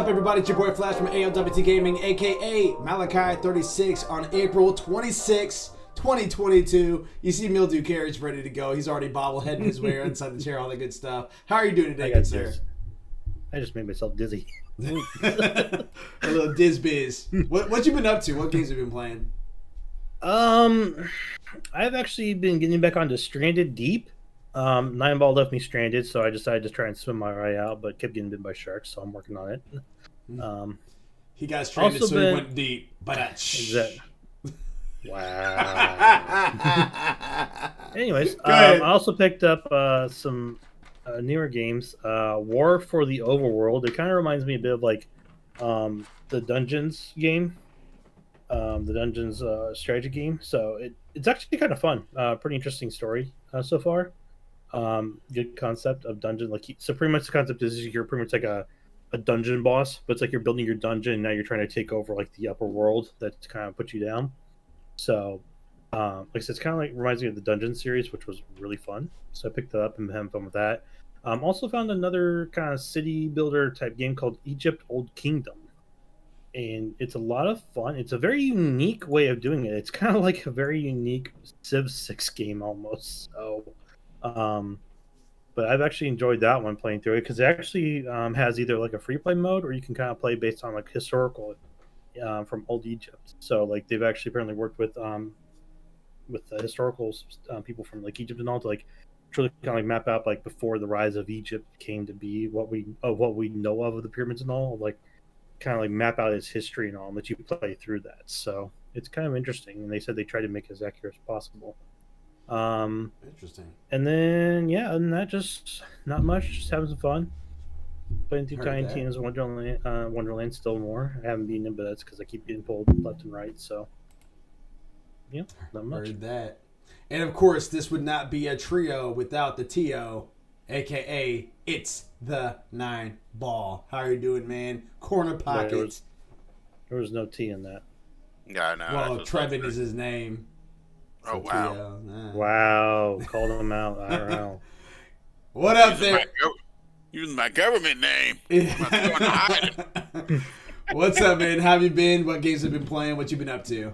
up, everybody? It's your boy Flash from ALWT Gaming, aka Malachi36, on April 26, 2022. You see Mildew Carriage ready to go. He's already bobbleheading his way inside the chair, all that good stuff. How are you doing today, good sir? I just made myself dizzy. A little diz biz. What you been up to? What games have you been playing? I've actually been getting back onto Stranded Deep. Nine Ball left me stranded, so I decided to try and swim my way out, but kept getting bitten by sharks, so I'm working on it. He got stranded, so he went deep. Exactly. Wow. Anyways, I also picked up some newer games. War for the Overworld. It kind of reminds me a bit of like the Dungeons game, the Dungeons strategy game. So it's actually kind of fun. Pretty interesting story so far. Good concept of dungeon. So pretty much the concept is you're pretty much like a dungeon boss, but it's like you're building your dungeon and now you're trying to take over like the upper world that kind of put you down. So like I said, it's kind of like reminds me of the Dungeon series, which was really fun. So I picked that up and having fun with that. Also found another kind of city builder type game called Egypt Old Kingdom, and it's a lot of fun. It's a very unique way of doing it. It's kind of like a very unique Civ 6 game almost. So but I've actually enjoyed that one playing through it because it actually has either like a free play mode or you can kind of play based on like historical from old Egypt. So like they've actually apparently worked with the historical people from like Egypt and all to like truly kind of like map out like before the rise of Egypt came to be what we know of the pyramids and all, like kind of like map out its history and all, and let you play through that. So it's kind of interesting, and they said they tried to make it as accurate as possible. Interesting. And then and that just not much, just having some fun. Playing through Tiny Tina's Wonderland still more. I haven't beaten it, but that's because I keep getting pulled left and right. So yeah, not much. Heard that. And of course, this would not be a trio without the T.O., aka It's the 9 Ball. How are you doing, man? Corner pockets. There was no T in that. Yeah, I know. Well, Trevin is his name. So oh, wow. Wow. Called him out. IRL. What up there? Using my government name. What's up, man? How have you been? What games have you been playing? What you been up to?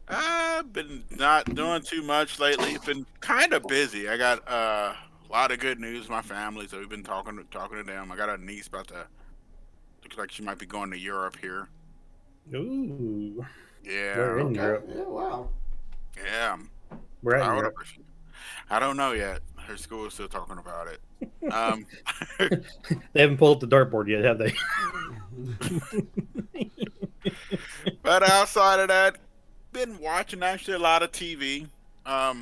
I've been not doing too much lately. It's been kind of busy. I got a lot of good news with my family, so we've been talking to them. I got a niece about to, looks like she might be going to Europe here. Ooh. Yeah. We're in Europe. Yeah, wow. Yeah. We're at Europe. I don't know yet. Her school is still talking about it. They haven't pulled up the dartboard yet, have they? But outside of that, been watching actually a lot of TV, a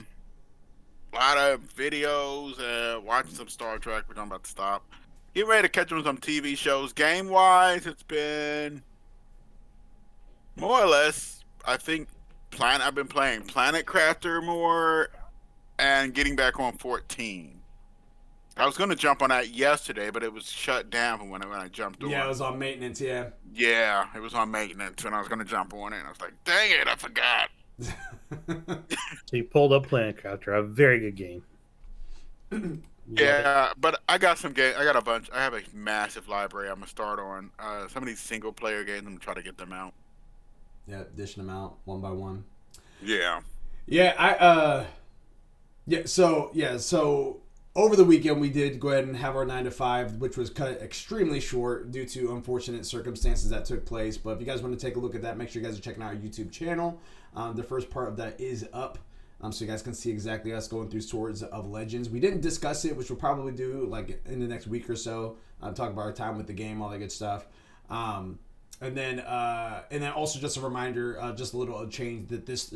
lot of videos, watching some Star Trek, which I'm about to stop. Getting ready to catch on some TV shows. Game wise, it's been more or less, I think, I've been playing Planet Crafter more and getting back on 14. I was going to jump on that yesterday, but it was shut down when I jumped on. Yeah, it was on maintenance, yeah. Yeah, it was on maintenance when I was going to jump on it, and I was like, dang it, I forgot. So you pulled up Planet Crafter, a very good game. Yeah, but I got some games. I got a bunch. I have a massive library I'm going to start on. Some of these single-player games, I'm going to try to get them out. Yeah, dishing them out one by one. Yeah. Yeah, so over the weekend, we did go ahead and have our 9 to 5, which was cut extremely short due to unfortunate circumstances that took place. But if you guys want to take a look at that, make sure you guys are checking out our YouTube channel. The first part of that is up, so you guys can see exactly us going through Swords of Legends. We didn't discuss it, which we'll probably do like in the next week or so. Talk about our time with the game, all that good stuff. And then also just a reminder, just a little change that this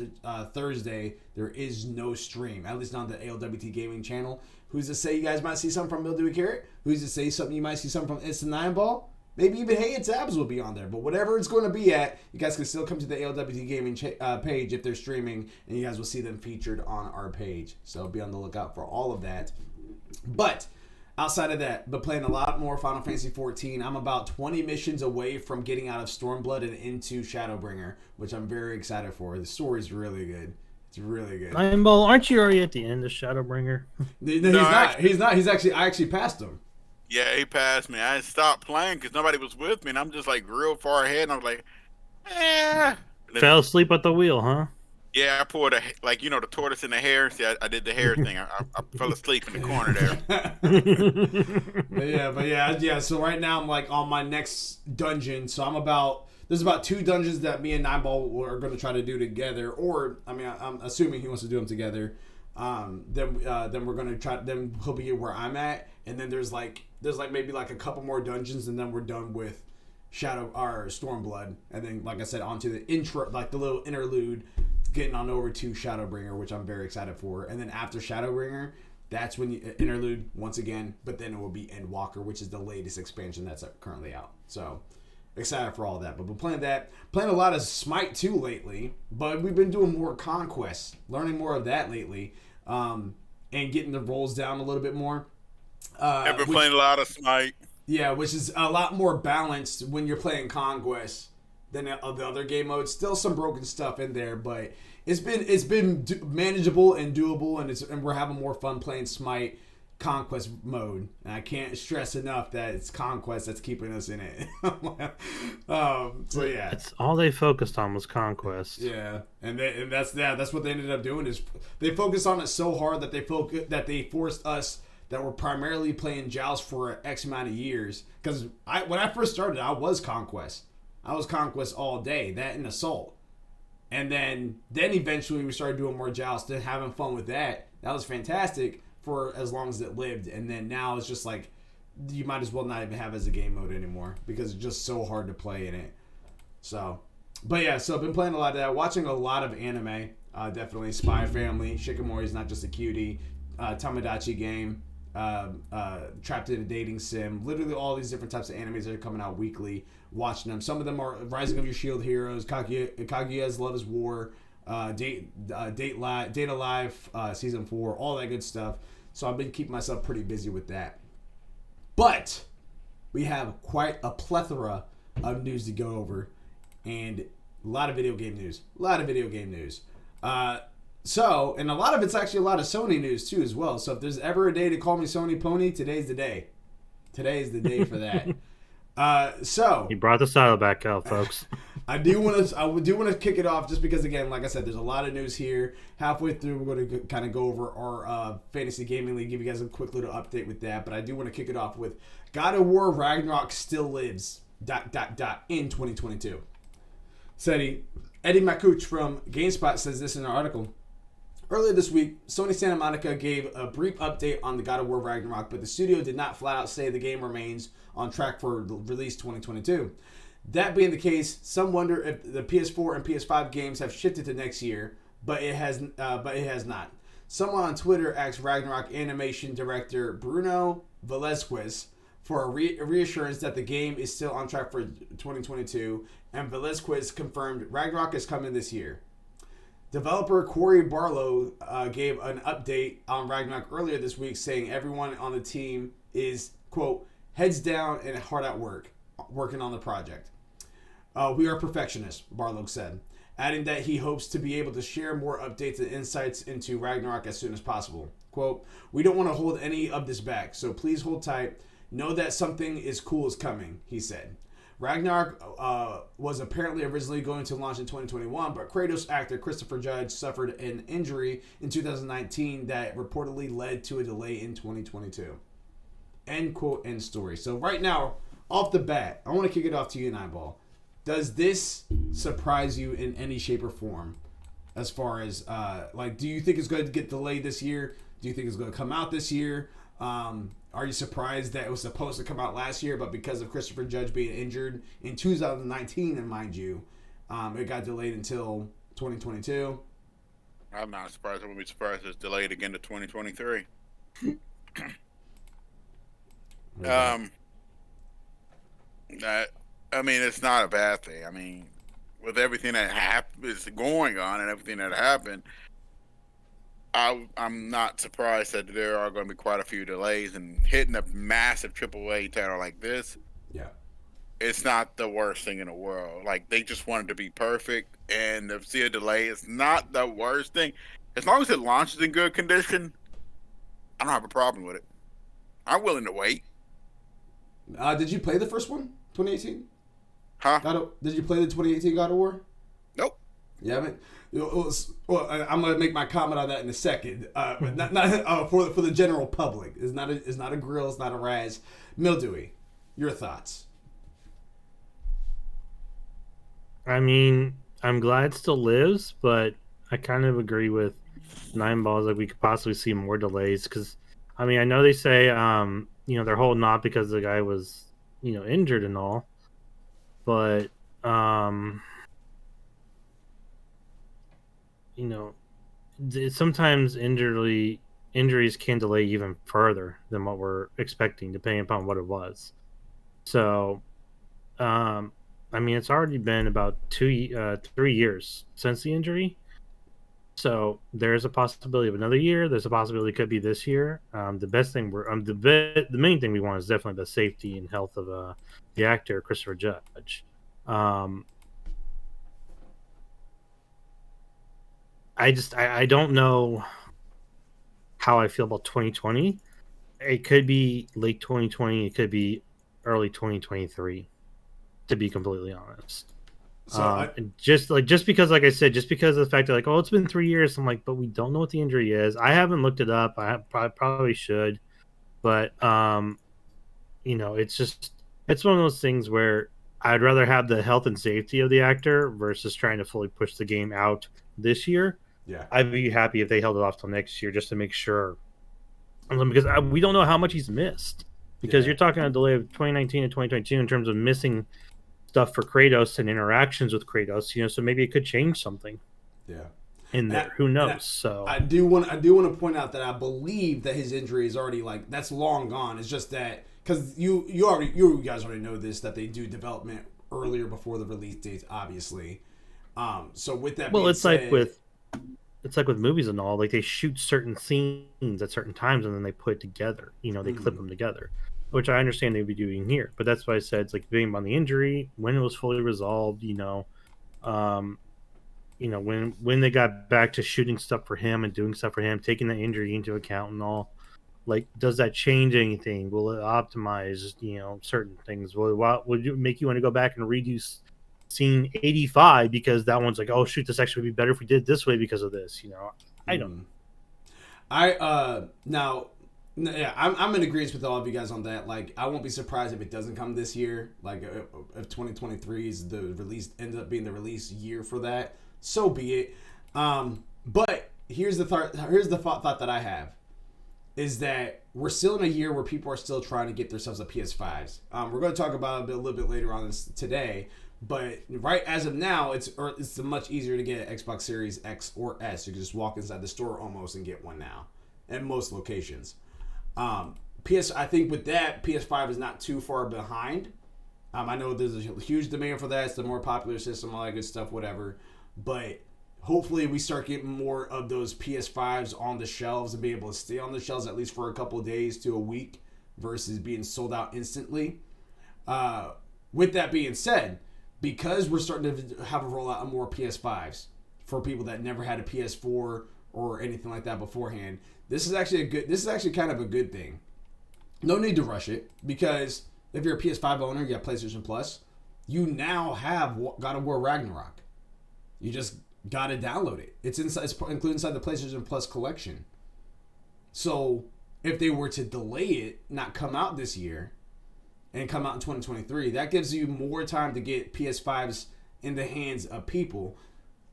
Thursday there is no stream, at least not on the ALWT Gaming channel. Who's to say you guys might see something from Mildew Carrot? Who's to say something you might see something from It's the 9 Ball? Maybe even Hey It's Abs will be on there. But whatever it's going to be at, you guys can still come to the ALWT Gaming page if they're streaming, and you guys will see them featured on our page. So be on the lookout for all of that. But outside of that, been playing a lot more Final Fantasy XIV. I'm about 20 missions away from getting out of Stormblood and into Shadowbringer, which I'm very excited for. The story's really good. It's really good. Nine Ball, aren't you already at the end of Shadowbringer? No, he's not. He's not. I actually passed him. Yeah, he passed me. I stopped playing because nobody was with me, and I'm just like real far ahead. And I was like, eh. Fell asleep at the wheel, huh? Yeah, I pulled the tortoise and the hare. See, I did the hare thing. I fell asleep in the corner there. Yeah. So right now I'm like on my next dungeon. So there's about 2 dungeons that me and Nineball are going to try to do together. Or I mean, I'm assuming he wants to do them together. Then we're going to try. Then he'll be where I'm at, and then there's maybe like a couple more dungeons, and then we're done with Shadow or Stormblood, and then like I said, onto the intro, like the little interlude, getting on over to Shadowbringer, which I'm very excited for, and then after Shadowbringer, that's when you interlude once again, but then it will be Endwalker, which is the latest expansion that's currently out. So excited for all that. But we're playing a lot of Smite 2 lately, but we've been doing more Conquest, learning more of that lately, and getting the rolls down a little bit more. I've been playing a lot of Smite. Yeah, which is a lot more balanced when you're playing Conquest than the other game modes. Still some broken stuff in there, but it's been manageable and doable, and we're having more fun playing Smite Conquest mode. And I can't stress enough that it's Conquest that's keeping us in it. So yeah, that's all they focused on was Conquest. Yeah, and that's what they ended up doing is they focused on it so hard that they forced us that were primarily playing Joust for X amount of years. Because when I first started, I was Conquest. I was Conquest all day, that and Assault. And then eventually we started doing more Joust and having fun with that. That was fantastic for as long as it lived. And then now it's just like, you might as well not even have it as a game mode anymore because it's just so hard to play in it. So, but yeah, so I've been playing a lot of that. Watching a lot of anime. Definitely Spy Family, Shikamori's Not Just a Cutie, Tomodachi Game, Trapped in a Dating Sim, literally all these different types of animes that are coming out weekly, watching them. Some of them are Rising of Your Shield Heroes, Kaguya's Love is War, Data Life, Season 4, all that good stuff. So I've been keeping myself pretty busy with that. But we have quite a plethora of news to go over, and a lot of video game news. So, and a lot of it's actually a lot of Sony news too as well. So if there's ever a day to call me Sony Pony, today's the day. Today's the day for that. So he brought the style back out, folks. I do want to kick it off just because, again, like I said, there's a lot of news here. Halfway through, we're going to kind of go over our Fantasy Gaming League, give you guys a quick little update with that. But I do want to kick it off with God of War Ragnarok still lives ... in 2022. Eddie Makuch from GameSpot says this in an article. Earlier this week, Sony Santa Monica gave a brief update on the God of War Ragnarok, but the studio did not flat out say the game remains on track for release 2022. That being the case, some wonder if the PS4 and PS5 games have shifted to next year, but it has not. Someone on Twitter asked Ragnarok animation director Bruno Velazquez for a reassurance that the game is still on track for 2022, and Velazquez confirmed Ragnarok is coming this year. Developer Corey Barlow gave an update on Ragnarok earlier this week, saying everyone on the team is, quote, heads down and hard at work, working on the project. We are perfectionists, Barlow said, adding that he hopes to be able to share more updates and insights into Ragnarok as soon as possible. Quote, we don't want to hold any of this back, so please hold tight. Know that something is cool is coming, he said. Ragnarok was apparently originally going to launch in 2021, but Kratos actor Christopher Judge suffered an injury in 2019 that reportedly led to a delay in 2022. End quote, end story. So right now, off the bat, I want to kick it off to you, Eyeball. Does this surprise you in any shape or form? As far as, do you think it's going to get delayed this year? Do you think it's going to come out this year? Are you surprised that it was supposed to come out last year, but because of Christopher Judge being injured in 2019, and mind you, it got delayed until 2022? I'm not surprised. I wouldn't be surprised if it's delayed again to 2023. It's not a bad thing. I mean, with everything that is going on and everything that happened, I'm not surprised that there are going to be quite a few delays, and hitting a massive AAA title like this, yeah, it's not the worst thing in the world. Like, they just wanted to be perfect, and to see a delay is not the worst thing. As long as it launches in good condition, I don't have a problem with it. I'm willing to wait. Did you play the first one, 2018? Huh? Did you play the 2018 God of War? Nope. Yeah, I mean, well, I'm gonna make my comment on that in a second. But not for the general public. It's not a grill. It's not a Raz. Mildewy, your thoughts? I mean, I'm glad it still lives, but I kind of agree with Nine Balls. Like we could possibly see more delays because, I mean, I know they say, they're holding off because the guy was, injured and all, but, you know, sometimes injuries can delay even further than what we're expecting, depending upon what it was. So, I mean, it's already been about 3 years since the injury. So there's a possibility of another year. There's a possibility it could be this year. The best thing the main thing we want is definitely the safety and health of the actor Christopher Judge. I don't know how I feel about 2020. It could be late 2020. It could be early 2023. To be completely honest. So just because, like I said, just because of the fact that like, oh, it's been 3 years. I'm like, but we don't know what the injury is. I haven't looked it up. Probably should, but it's one of those things where I'd rather have the health and safety of the actor versus trying to fully push the game out this year. yeah, I'd be happy if they held it off till next year just to make sure, because we don't know how much he's missed. Because you're talking a delay of 2019 to 2022 in terms of missing stuff for Kratos and interactions with Kratos, so maybe it could change something. Yeah. In there, who knows? So I do want to point out that I believe that his injury is already that's long gone. It's just that because you guys already know this, that they do development earlier before the release dates, obviously. So with that, well, it's said, like with movies and all, like they shoot certain scenes at certain times and then they put it together. They clip them together, which I understand they'd be doing here. But that's why I said it's like being on the injury when it was fully resolved. When they got back to shooting stuff for him and doing stuff for him, taking the injury into account and all, like, does that change anything? Will it optimize, certain things? Would it make you want to go back and redo scene 85 because that one's like, oh shoot, this actually would be better if we did it this way because of this, I don't know. Now, yeah, I'm in agreement with all of you guys on that. Like, I won't be surprised if it doesn't come this year. Like, if 2023 is the release, ends up being the release year for that, so be it. But here's the thought that I have is that we're still in a year where people are still trying to get themselves a PS5s. We're going to talk about it a little bit later on this today. But right as of now, it's much easier to get an Xbox Series X or S. You can just walk inside the store almost and get one now at most locations. I think with that, PS5 is not too far behind. I know there's a huge demand for that. It's the more popular system, all that good stuff, whatever. But hopefully we start getting more of those PS5s on the shelves and be able to stay on the shelves at least for a couple of days to a week versus being sold out instantly. With that being said, because we're starting to have a rollout of more PS5s for people that never had a PS4 or anything like that beforehand, this is actually kind of a good thing. No need to rush it, because if you're a PS5 owner, you got PlayStation Plus, you now have God of War Ragnarok. You just gotta download it. It's included inside the PlayStation Plus collection. So if they were to delay it, not come out this year, and come out in 2023, that gives you more time to get PS5s in the hands of people,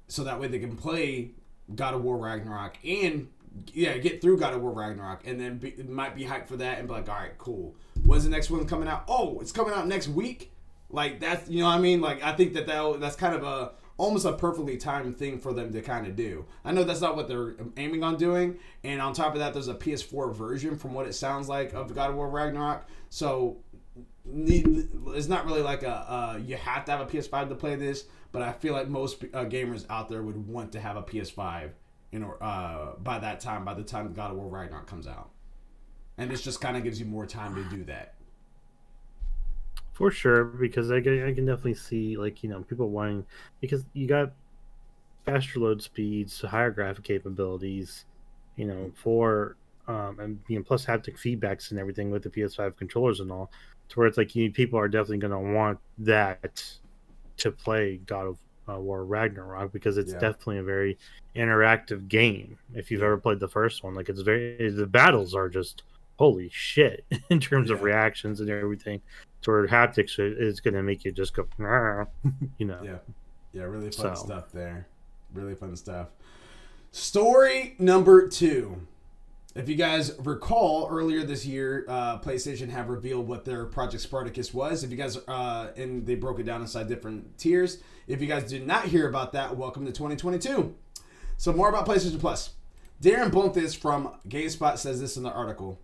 so that way they can play God of War Ragnarok and get through God of War Ragnarok, and then might be hyped for that and be like, all right, cool. When's the next one coming out? Oh, it's coming out next week. Like, that's, what I mean? Like, I think that's kind of almost a perfectly timed thing for them to kind of do. I know that's not what they're aiming on doing, and on top of that, there's a PS4 version, from what it sounds like, of God of War Ragnarok. So it's not really like you have to have a PS5 to play this, but I feel like most gamers out there would want to have a PS5 by the time God of War Ragnarok comes out, and this just kind of gives you more time to do that. For sure, because I can definitely see, like, people wanting, because you got faster load speeds, higher graphic capabilities, for and plus haptic feedbacks and everything with the PS5 controllers and all. to where it's like people are definitely going to want that to play God of War Ragnarok, because it's definitely a very interactive game. If you've ever played the first one, like the battles are just holy shit in terms of reactions and everything. To where haptics is going to make you just go, you know. Yeah, really fun stuff there. Really fun stuff. Story number 2. If you guys recall, earlier this year, PlayStation have revealed what their Project Spartacus was. If you guys, and they broke it down inside different tiers. If you guys did not hear about that, welcome to 2022. So more about PlayStation Plus. Darren Bonthis from GameSpot says this in the article.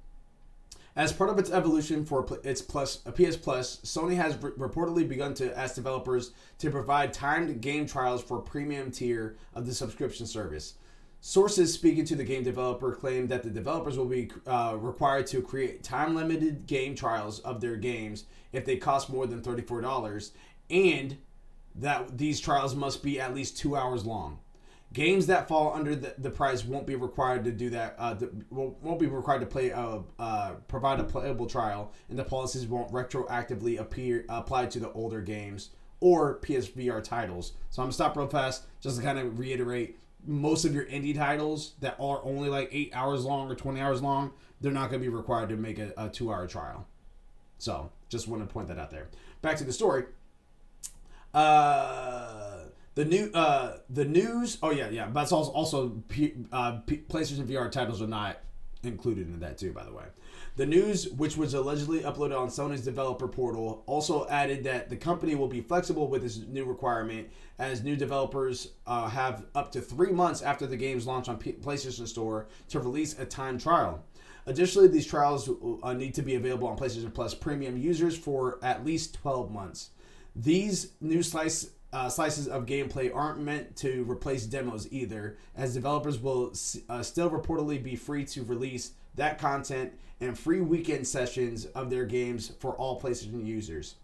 As part of its evolution for its PS Plus, Sony has reportedly begun to ask developers to provide timed game trials for premium tier of the subscription service. Sources speaking to the game developer claim that the developers will be required to create time-limited game trials of their games if they cost more than $34, and that these trials must be at least 2 hours long. Games that fall under the price won't be required to do that. Won't be required to provide a playable trial, and the policies won't retroactively apply to the older games or PSVR titles. So I'm gonna stop real fast just to kind of reiterate. Most of your indie titles that are only like 8 hours long or 20 hours long, they're not going to be required to make a 2-hour trial. So, just want to point that out there. Back to the story. The news. Oh yeah. But also PlayStation VR titles are not included in that too, by the way. The news, which was allegedly uploaded on Sony's developer portal, also added that the company will be flexible with this new requirement, as new developers have up to 3 months after the game's launch on PlayStation Store to release a time trial. Additionally, these trials need to be available on PlayStation Plus premium users for at least 12 months. These new slices of gameplay aren't meant to replace demos either, as developers will still reportedly be free to release that content and free weekend sessions of their games for all PlayStation users.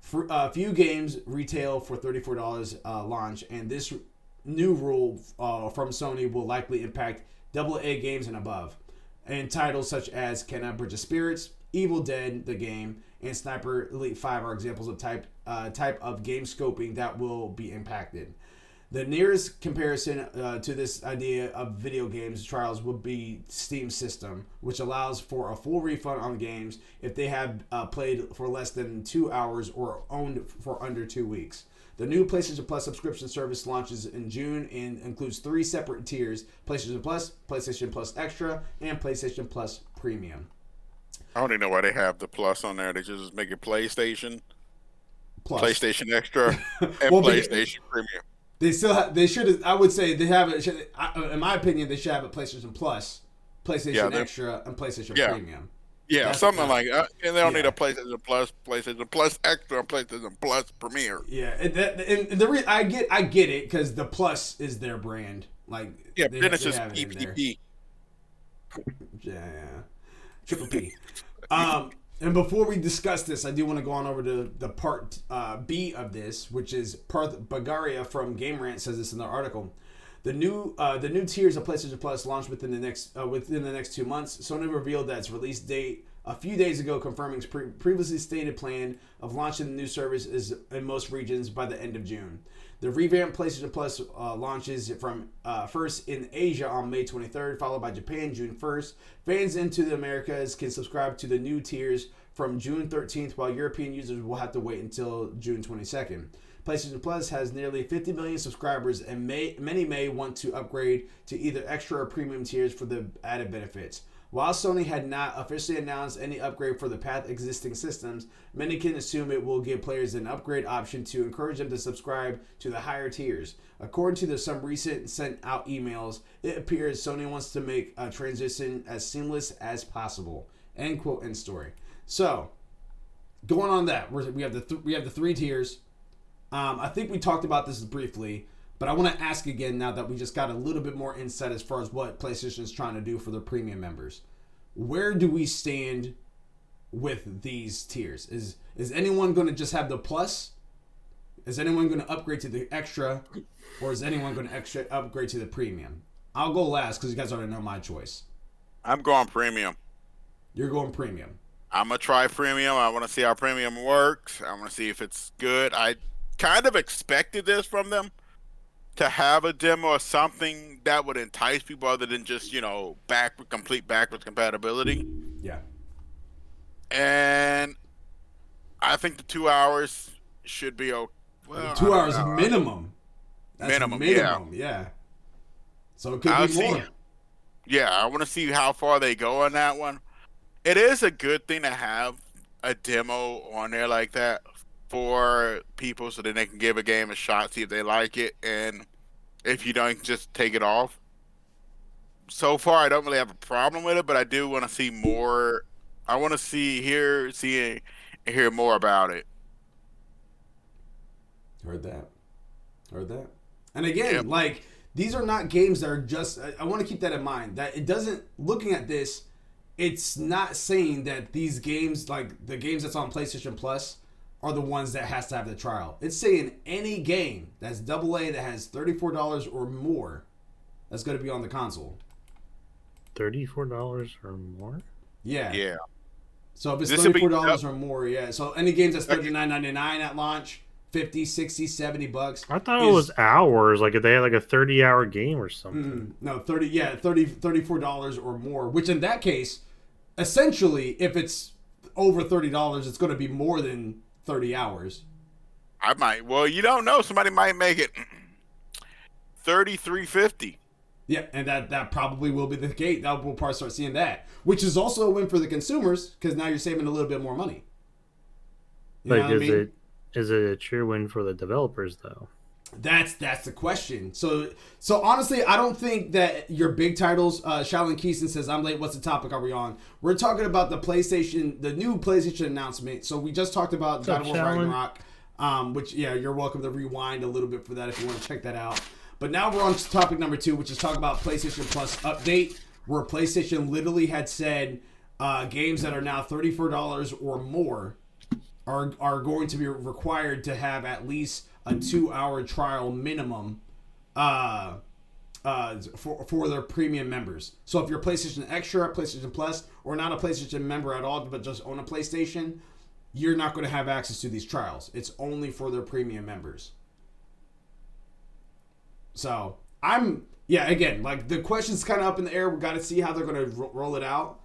Few games retail for $34 launch, and this new rule from Sony will likely impact AA games and above. And titles such as Kena Bridge of Spirits, Evil Dead, the game, and Sniper Elite 5 are examples of type of game scoping that will be impacted. The nearest comparison to this idea of video games trials would be Steam's system, which allows for a full refund on games if they have played for less than 2 hours or owned for under 2 weeks. The new PlayStation Plus subscription service launches in June and includes 3 separate tiers: PlayStation Plus, PlayStation Plus Extra, and PlayStation Plus Premium. I don't even know why they have the Plus on there. They just make it PlayStation Plus, PlayStation Extra, and PlayStation Premium. They still have, they should. I would say they have it. In my opinion, they should have a PlayStation Plus, PlayStation Extra, and PlayStation Premium. Yeah, that's something like that. And they don't need a PlayStation Plus, PlayStation Plus Extra, and PlayStation Plus Premier. Yeah, and I get it, because the Plus is their brand. Like, then it's just PPP. Yeah, triple P. And before we discuss this, I do want to go on over to the part B of this, which is Parth Bagaria from Game Rant says this in the article. The new tiers of PlayStation Plus launched within the next 2 months. Sony revealed that its release date a few days ago, confirming its previously stated plan of launching the new service is in most regions by the end of June. The revamped PlayStation Plus launches from first in Asia on May 23rd, followed by Japan June 1st. Fans into the Americas can subscribe to the new tiers from June 13th, while European users will have to wait until June 22nd. PlayStation Plus has nearly 50 million subscribers, and many may want to upgrade to either extra or premium tiers for the added benefits. While Sony had not officially announced any upgrade for the past existing systems, many can assume it will give players an upgrade option to encourage them to subscribe to the higher tiers. According to some recent sent out emails, it appears Sony wants to make a transition as seamless as possible. End quote, end story. So, going on that, we have the 3 tiers. I think we talked about this briefly, but I want to ask again now that we just got a little bit more insight as far as what PlayStation is trying to do for their premium members. Where do we stand with these tiers? Is anyone going to just have the Plus? Is anyone going to upgrade to the Extra? Or is anyone going to upgrade to the Premium? I'll go last because you guys already know my choice. I'm going Premium. You're going Premium. I'm gonna try premium. I want to see how premium works. I want to see if it's good. I kind of expected this from them, to have a demo or something that would entice people other than just, complete backwards compatibility. Yeah. And I think the 2 hours should be okay. Well, 2 hours minimum. That's minimum, yeah. So it could be more. Yeah, I want to see how far they go on that one. It is a good thing to have a demo on there like that for people so that they can give a game a shot, see if they like it, and if you don't, just take it off. So far, I don't really have a problem with it, but I do want to see more. I want to hear more about it. Heard that. And again, like, these are not games that are just... I want to keep that in mind. That it doesn't... Looking at this, it's not saying that these games, like the games that's on PlayStation Plus, are the ones that has to have the trial. It's saying any game that's AA that has $34 or more that's going to be on the console. $34 or more? Yeah. Yeah. So if it's $34 or more, yeah. So any games that's $39.99 at launch, 50, 60, 70 bucks. I thought it was hours, like if they had like a 30-hour game or something. No, $34 or more, which in that case, essentially, if it's over $30, it's going to be more than 30 hours. I might. Well, you don't know. Somebody might make it $33.50. Yeah, and that probably will be the case. We'll probably start seeing that, which is also a win for the consumers because now you're saving a little bit more money. You know what I mean? Is it a true win for the developers though? That's the question. So honestly, I don't think that your big titles. Shaolin Keeson says, "I'm late. What's the topic are we on?" We're talking about the new PlayStation announcement. So we just talked about God of War Ragnarok, which you're welcome to rewind a little bit for that if you want to check that out. But now we're on to topic number 2, which is talk about PlayStation Plus update, where PlayStation literally had said games that are now $34 or more are going to be required to have at least a 2-hour trial minimum for their premium members. So if you're PlayStation Extra, PlayStation Plus, or not a PlayStation member at all, but just own a PlayStation, you're not going to have access to these trials. It's only for their premium members. So again, like the question's kind of up in the air. We got to see how they're going to roll it out.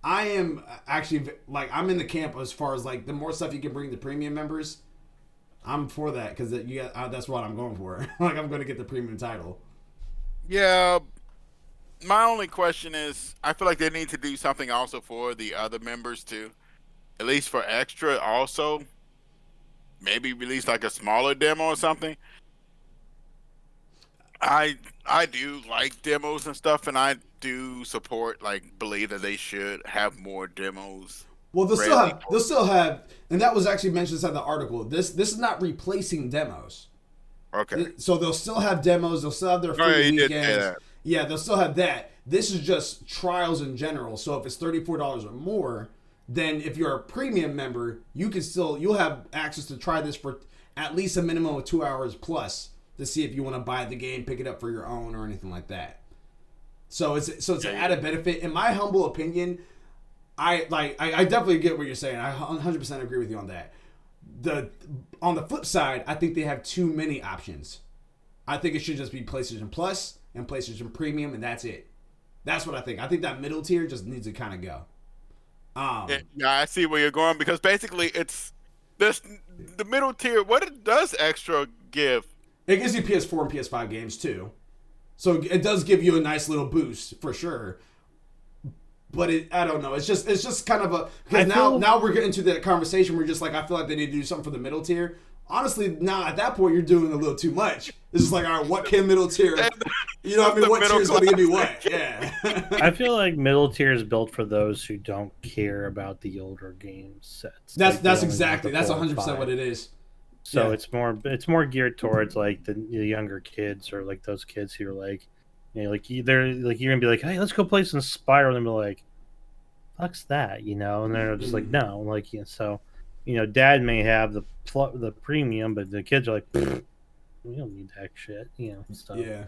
I am actually I'm in the camp as far as like the more stuff you can bring to premium members, I'm for that because that's what I'm going for. Like I'm going to get the premium title. Yeah, my only question is, I feel like they need to do something also for the other members too, at least for Extra. Also, maybe release like a smaller demo or something. I do like demos and stuff, and I do believe that they should have more demos. Well, they'll still have, and that was actually mentioned inside the article. This is not replacing demos. Okay. So they'll still have demos. They'll still have their free weekends. Yeah, they'll still have that. This is just trials in general. So if it's $34 or more, then if you're a premium member, you'll have access to try this for at least a minimum of 2 hours plus to see if you want to buy the game, pick it up for your own, or anything like that. So it's an added benefit. In my humble opinion, I definitely get what you're saying. I 100% agree with you on that. On the flip side, I think they have too many options. I think it should just be PlayStation Plus and PlayStation Premium, and that's it. That's what I think. I think that middle tier just needs to kind of go. Yeah, I see where you're going because basically it's the middle tier. What does Extra give? It gives you PS4 and PS5 games too, so it does give you a nice little boost for sure. But I don't know. It's just kind of a because now we're getting to that conversation. We're just like I feel like they need to do something for the middle tier. Honestly, now at that point you're doing a little too much. It's just like, all right, what can middle tier? You know what I mean? What tier is going to give me what? Yeah. I feel like middle tier is built for those who don't care about the older game sets. That's exactly. That's 100% what it is. So it's more geared towards like the younger kids or like those kids who are like, like they're like you're gonna be like, hey, let's go play some Spyro, and they'll be like, fuck's that, and they're just like, no, like so, dad may have the premium, but the kids are like, we don't need that shit, stuff. Yeah.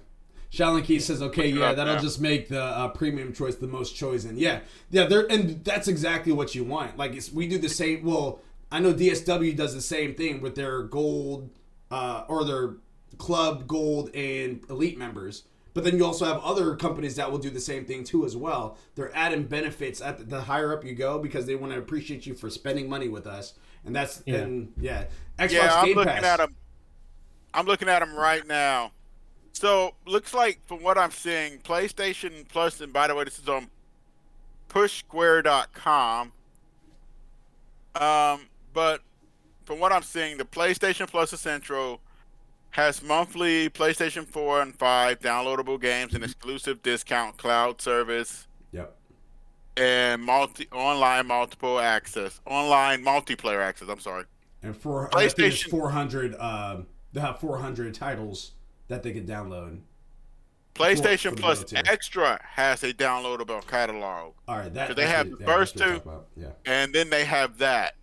Shaolin Key says, okay, yeah, that'll just make the premium choice the most chosen. Yeah, and that's exactly what you want. Like, we do the same. Well, I know DSW does the same thing with their gold, or their club gold and elite members. But then you also have other companies that will do the same thing too as well. They're adding benefits at the higher up you go because they want to appreciate you for spending money with us. And that's Xbox Game Pass. I'm looking at them right now. So looks like from what I'm seeing, PlayStation Plus, and by the way, this is on pushsquare.com. But from what I'm seeing, the PlayStation Plus Essential has monthly PlayStation 4 and 5 downloadable games and exclusive discount cloud service. Yep. And online multiplayer access. I'm sorry. And PlayStation 400. They have 400 titles that they can download. PlayStation Plus Extra has a downloadable catalog. All right, they have the first two, and then they have that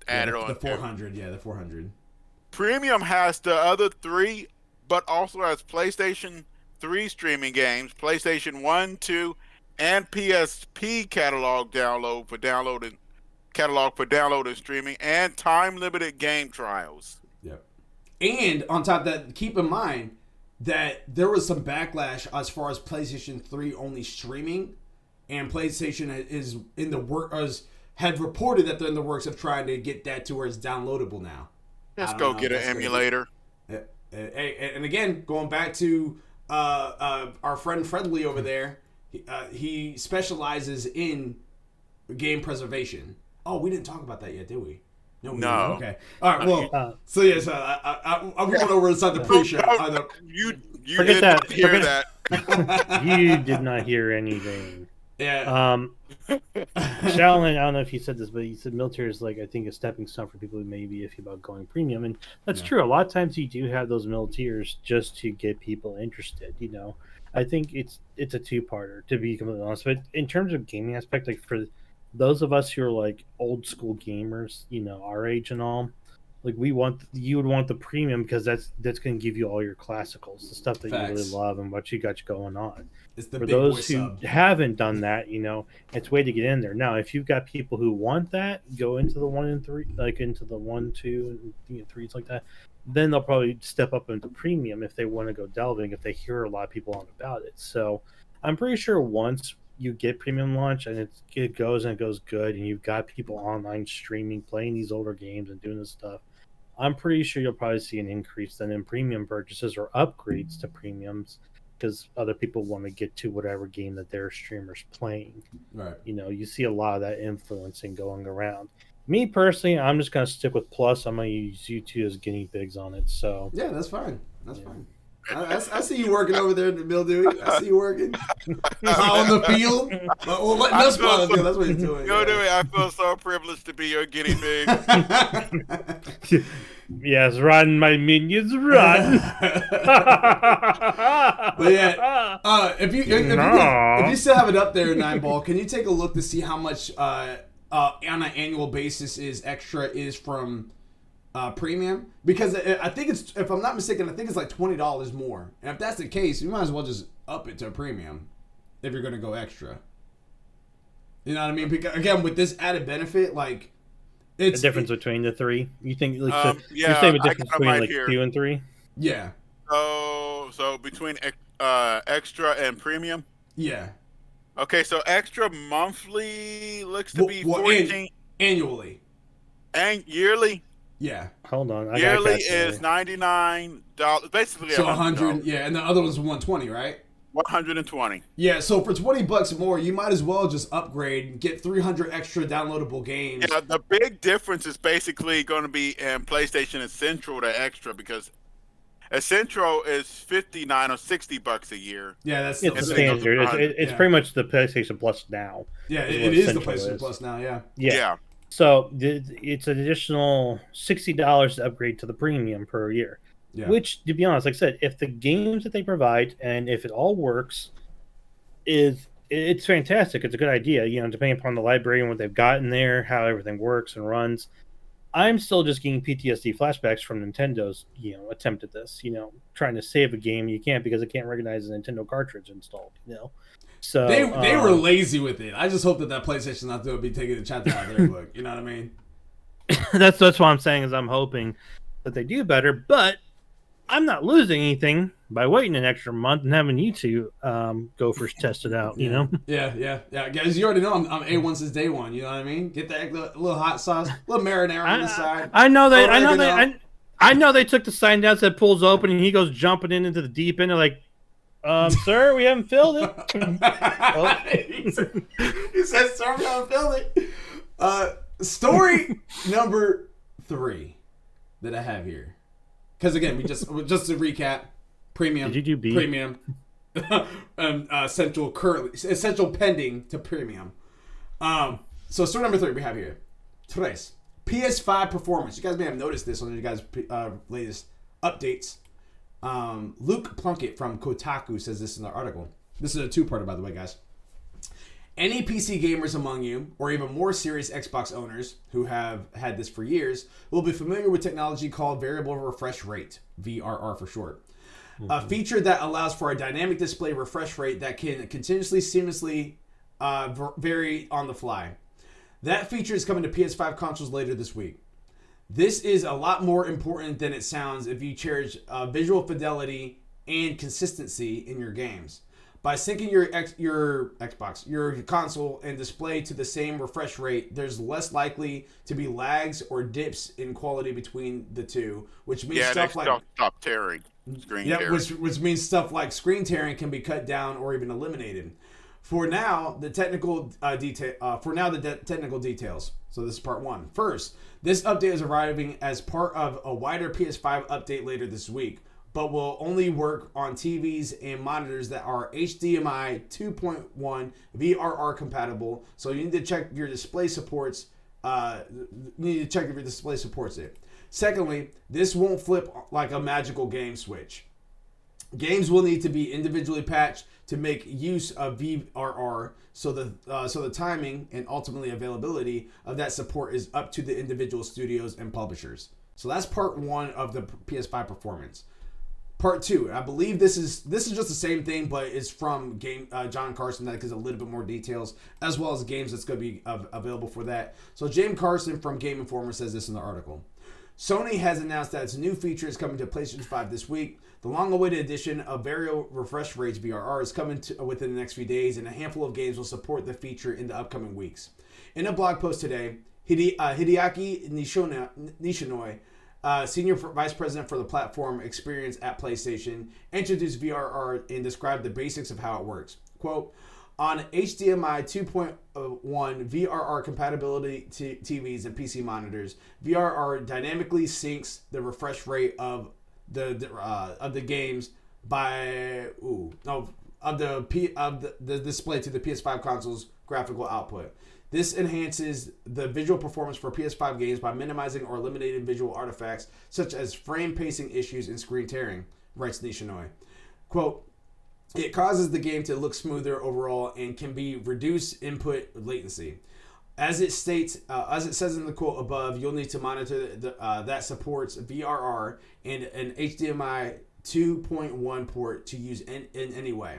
added on. The 400, the 400. Premium has the other three, but also has PlayStation 3 streaming games, PlayStation 1, 2, and PSP catalog for downloading and streaming, and time-limited game trials. Yep. And on top of that, keep in mind that there was some backlash as far as PlayStation 3 only streaming, and PlayStation is in the had reported that they're in the works of trying to get that to where it's downloadable now. Let's go get an emulator. And again, going back to our friend Fredley over there, he specializes in game preservation. Oh, we didn't talk about that yet, did we? No. Okay. All right. Well, so yes, I'm going over inside the pre-show. You forget didn't hear that. You did not hear anything. Yeah. Shaolin, I don't know if he said this, but he said military is like, I think, a stepping stone for people who may be iffy about going premium, and that's true. A lot of times you do have those militias just to get people interested. I think it's a two-parter, to be completely honest. But in terms of gaming aspect, like for those of us who are like old school gamers, our age and all, like you would want the premium because that's going to give you all your classicals, the stuff that you really love and what you got going on. It's the for big those boy who sub. haven't done that, it's a way to get in there. Now, if you've got people who want that, go into the 1 and 3, like into the 1, 2, and 3s like that. Then they'll probably step up into premium if they want to go delving, if they hear a lot of people on about it. So I'm pretty sure once you get premium launch and it goes good, and you've got people online streaming, playing these older games and doing this stuff, I'm pretty sure you'll probably see an increase then in premium purchases or upgrades to premiums, because other people want to get to whatever game that their streamer's playing. Right. You see a lot of that influencing going around. Me personally, I'm just going to stick with Plus. I'm going to use you two as guinea pigs on it. So yeah, that's fine. That's fine. I see you working over there in the Bill Dewey. I see you working on the field. Well, letting us play on the field. That's what he's doing. Dewey, I feel so privileged to be your guinea pig. Yes, run, my minions, run. But yeah, if you still have it up there, 9Ball, can you take a look to see how much on an annual basis extra is from premium? Because I think it's, if I'm not mistaken, I think it's like $20 more. And if that's the case, you might as well just up it to a premium if you're going to go extra. You know what I mean? Because again, with this added benefit, like, it's the difference between the three. You think? Like, you're saying the difference between like 2 and 3? Yeah. So between extra and premium. Yeah. Okay, so extra monthly looks to be 14 annually, and yearly. Yeah. Hold on. Yearly is $99. Basically, so $100. Yeah, and the other one's $120, right? $120. Yeah, so for $20 more, you might as well just upgrade and get 300 extra downloadable games. Yeah, the big difference is basically going to be in PlayStation Essential to Extra, because Essential is $59 or $60 a year. Yeah, that's the standard. It's pretty much the PlayStation Plus now. Yeah, it is the PlayStation Plus now. Yeah. So it's an additional $60 to upgrade to the premium per year. Yeah. Which, to be honest, like I said, if the games that they provide and if it all works, it's fantastic. It's a good idea, depending upon the library and what they've got in there, how everything works and runs. I'm still just getting PTSD flashbacks from Nintendo's, attempt at this. Trying to save a game, you can't because it can't recognize a Nintendo cartridge installed. So they were lazy with it. I just hope that PlayStation's not going to be taking the chapter out of their book. You know what I mean? that's what I'm saying is I'm hoping that they do better, but I'm not losing anything by waiting an extra month and having you two go first test it out. Yeah. Guys, you already know I'm A1 since day one. You know what I mean? Get that little hot sauce, little marinara on the side. I know they took the sign down, said pulls open, and he goes jumping into the deep end. They're like, sir, we haven't filled it. He said, sir, we haven't filled it. Story number 3 that I have here. Because again, we just to recap, premium. Did you do B? Premium, essential pending to premium. So story number 3 we have here. Tres. PS5 performance. You guys may have noticed this on your guys' latest updates. Luke Plunkett from Kotaku says this in the article. This is a 2-parter, by the way, guys. Any PC gamers among you, or even more serious Xbox owners who have had this for years, will be familiar with technology called variable refresh rate, VRR for short. A feature that allows for a dynamic display refresh rate that can continuously, seamlessly vary on the fly. That feature is coming to PS5 consoles later this week. This is a lot more important than it sounds if you cherish visual fidelity and consistency in your games. By syncing your Xbox, your console, and display to the same refresh rate, there's less likely to be lags or dips in quality between the two, which means stuff like stop tearing. Tearing. Which means stuff like screen tearing can be cut down or even eliminated. For now, the technical details. So this is part 1. First, this update is arriving as part of a wider PS5 update later this week, but will only work on TVs and monitors that are HDMI 2.1 VRR compatible. So you need to check your display supports. It. Secondly, this won't flip like a magical game switch. Games will need to be individually patched to make use of VRR, so the timing and ultimately availability of that support is up to the individual studios and publishers. So that's part 1 of the PS5 performance. Part 2, I believe this is just the same thing, but it's from John Carson. That gives a little bit more details, as well as games that's going to be available for that. So James Carson from Game Informer says this in the article. Sony has announced that its new feature is coming to PlayStation 5 this week. The long-awaited addition of variable refresh rates VRR is coming within the next few days, and a handful of games will support the feature in the upcoming weeks. In a blog post today, Hideaki Nishonoi, Senior Vice President for the Platform Experience at PlayStation, introduced VRR and described the basics of how it works. Quote, on HDMI 2.1 VRR compatibility TVs and PC monitors, VRR dynamically syncs the refresh rate of the games of the display to the PS5 console's graphical output. This enhances the visual performance for PS5 games by minimizing or eliminating visual artifacts such as frame pacing issues and screen tearing, writes Nishonoi. Quote, it causes the game to look smoother overall and can be reduced input latency. As it says in the quote above, you'll need to monitor that supports VRR and an HDMI 2.1 port to use in any way.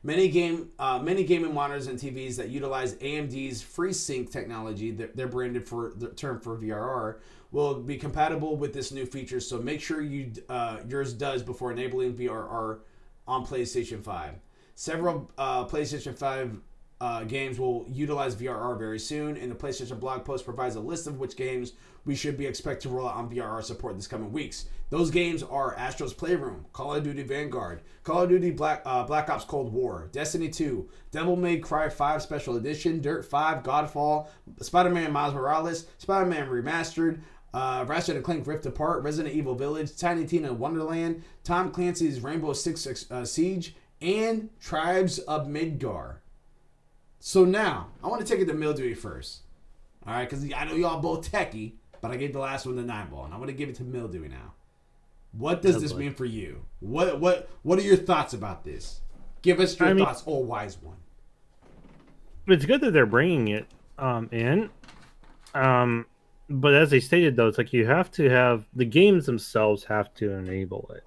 Many gaming monitors and TVs that utilize AMD's FreeSync technology, they're branded for the term for VRR, will be compatible with this new feature. So make sure yours does before enabling VRR on PlayStation 5. Several PlayStation 5 games will utilize VRR very soon, and the PlayStation blog post provides a list of which games we should be expected to roll out on VRR support this coming weeks. Those games are Astro's Playroom, Call of Duty Vanguard, Call of Duty Black Ops Cold War, Destiny 2, Devil May Cry 5 Special Edition, Dirt 5, Godfall, Spider-Man Miles Morales, Spider-Man Remastered, Ratchet & Clank Rift Apart, Resident Evil Village, Tiny Tina Wonderland, Tom Clancy's Rainbow Six Siege, and Tribes of Midgar. So now, I want to take it to Mildewy first. All right, because I know y'all both techie, but I gave the last one the 9-ball, and I want to give it to Mildewy now. What does this mean for you? What are your thoughts about this? Give us your thoughts, old wise one. It's good that they're bringing it in. but as they stated though, it's like you have to have the games themselves have to enable it.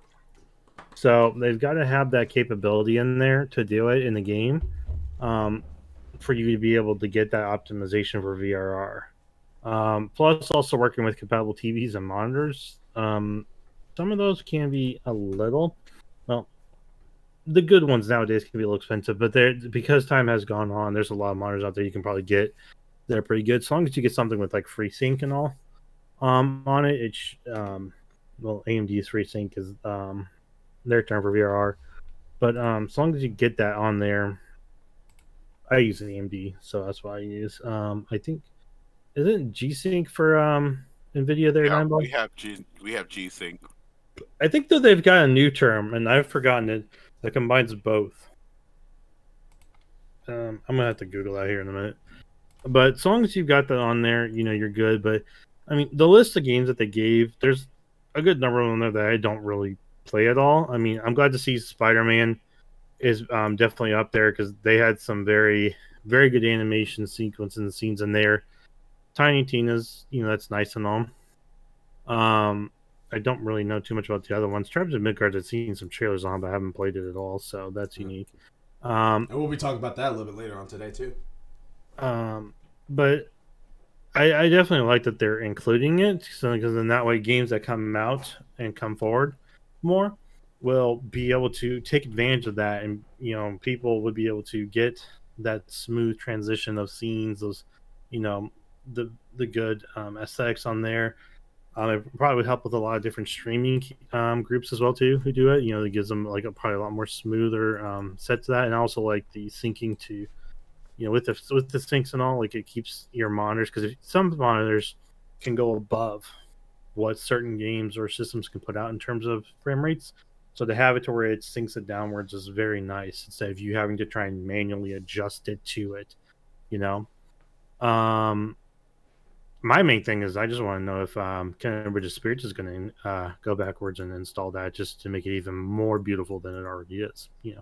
So they've got to have that capability in there to do it in the game, um, for you to be able to get that optimization for VRR. Plus, also working with compatible TVs and monitors. Some of those can be a little, well, the good ones nowadays can be a little expensive, but they're because time has gone on. There's a lot of monitors out there you can probably get that are pretty good. As long as you get something with like FreeSync and all, on it, well, AMD's FreeSync is their term for VRR, but as long as you get that on there, I use an AMD, so that's what I use. I think isn't G Sync for NVIDIA there, Yeah, Nineball? we have G Sync. I think that they've got a new term, and I've forgotten it, that combines both. I'm gonna have to Google that here in a minute. But as long as you've got that on there, you're good. But I mean, the list of games that they gave, there's a good number of them there that I don't really play at all. I mean, I'm glad to see Spider-Man is definitely up there because they had some very, very good animation sequences and scenes in there. Tiny Tina's, that's nice and all. I don't really know too much about the other ones. Tribes of Midgard, I've seen some trailers on, but I haven't played it at all, so that's unique. And we'll be talking about that a little bit later on today too. But I definitely like that they're including it, because then that way games that come out and come forward more will be able to take advantage of that, and people would be able to get that smooth transition of scenes, those the good aesthetics on there. It probably would help with a lot of different streaming groups as well too who do it. It gives them like probably a lot more smoother set to that, and also like the syncing to with the syncs and all, like it keeps your monitors, because some monitors can go above what certain games or systems can put out in terms of frame rates. So to have it to where it syncs it downwards is very nice instead of you having to try and manually adjust it to it. You know, my main thing is I just want to know if Kenner Bridge of Spirits is going to go backwards and install that just to make it even more beautiful than it already is. Yeah.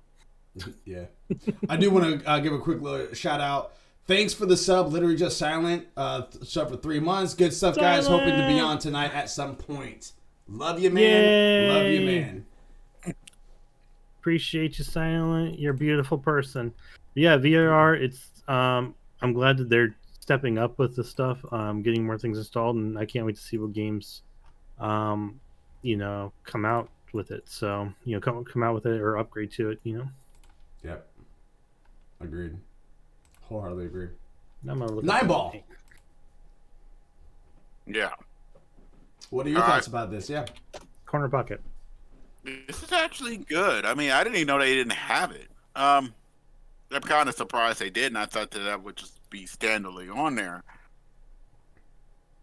I do want to give a quick little shout out. Thanks for the sub, literally just silent. Sub for 3 months. Good stuff, guys. Hoping to be on tonight at some point. Love you, man. Yay! Love you, man. Appreciate you, Silent. You're a beautiful person. Yeah, VRR. It's I'm glad that they're stepping up with the stuff, getting more things installed, and I can't wait to see what games, come out with it. So come out with it or upgrade to it. Yep. Agreed. Wholeheartedly agree. I'm gonna look Nine ball. Yeah. What are your thoughts about this? Yeah. Corner pocket. This is actually good. I mean, I didn't even know they didn't have it. I'm kind of surprised they did, and I thought that would just be standardly on there.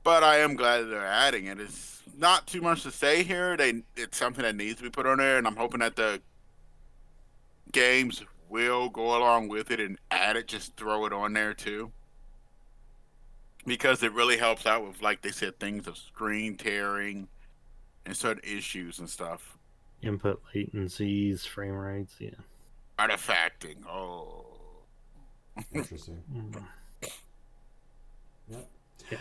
But I am glad that they're adding it. It's not too much to say here. It's something that needs to be put on there, and I'm hoping that the games will go along with it and add it, just throw it on there too. Because it really helps out with, like they said, things of screen tearing and certain issues and stuff. Input latencies, frame rates, yeah. Artifacting. Oh. Interesting. Yep. Yeah.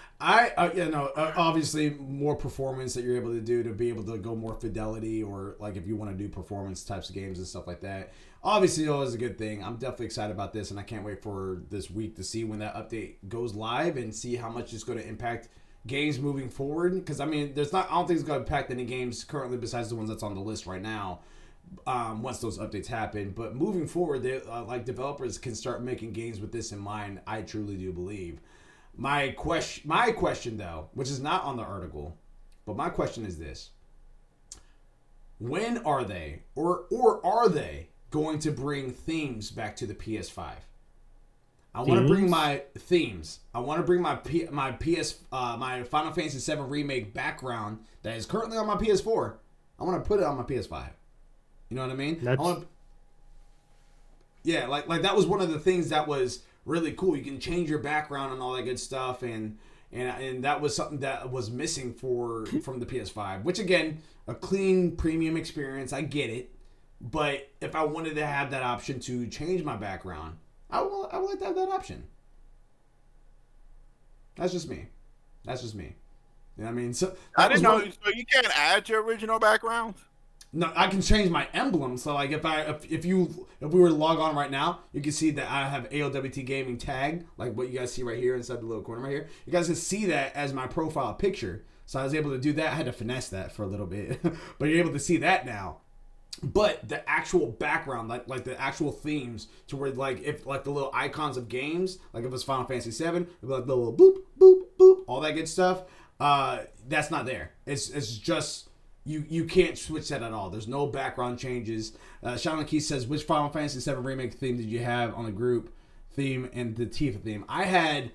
Obviously more performance that you're able to do to be able to go more fidelity, or like if you want to do performance types of games and stuff like that. Obviously, always a good thing. I'm definitely excited about this, and I can't wait for this week to see when that update goes live and see how much it's going to impact games moving forward. Because I mean, I don't think it's going to impact any games currently besides the ones that's on the list right now. Once those updates happen, but moving forward, they like developers can start making games with this in mind. I truly do believe. My question though, which is not on the article, but my question is this: when are they, or are they going to bring themes back to the PS5? I want to bring my themes. I want to bring my my Final Fantasy VII Remake background that is currently on my PS4. I want to put it on my PS5. You know what I mean? Yeah, like that was one of the things that was really cool. You can change your background and all that good stuff, and that was something that was missing from the PS5. Which again, a clean premium experience. I get it, but if I wanted to have that option to change my background, I would like to have that option. That's just me. That's just me. You know what I mean? So I that was didn't know. one. So you can't add your original background. No, I can change my emblem. So like if we were to log on right now, you can see that I have ALWT Gaming tag, like what you guys see right here inside the little corner right here. You guys can see that as my profile picture. So I was able to do that. I had to finesse that for a little bit, but you're able to see that now. But the actual background, like the actual themes, to where like if like the little icons of games, like if it's Final Fantasy 7, it'd be like the little boop boop boop, all that good stuff. That's not there. It's just you can't switch that at all. There's no background changes. Shaolin Key says, which Final Fantasy 7 remake theme did you have on the group theme and the Tifa theme? I had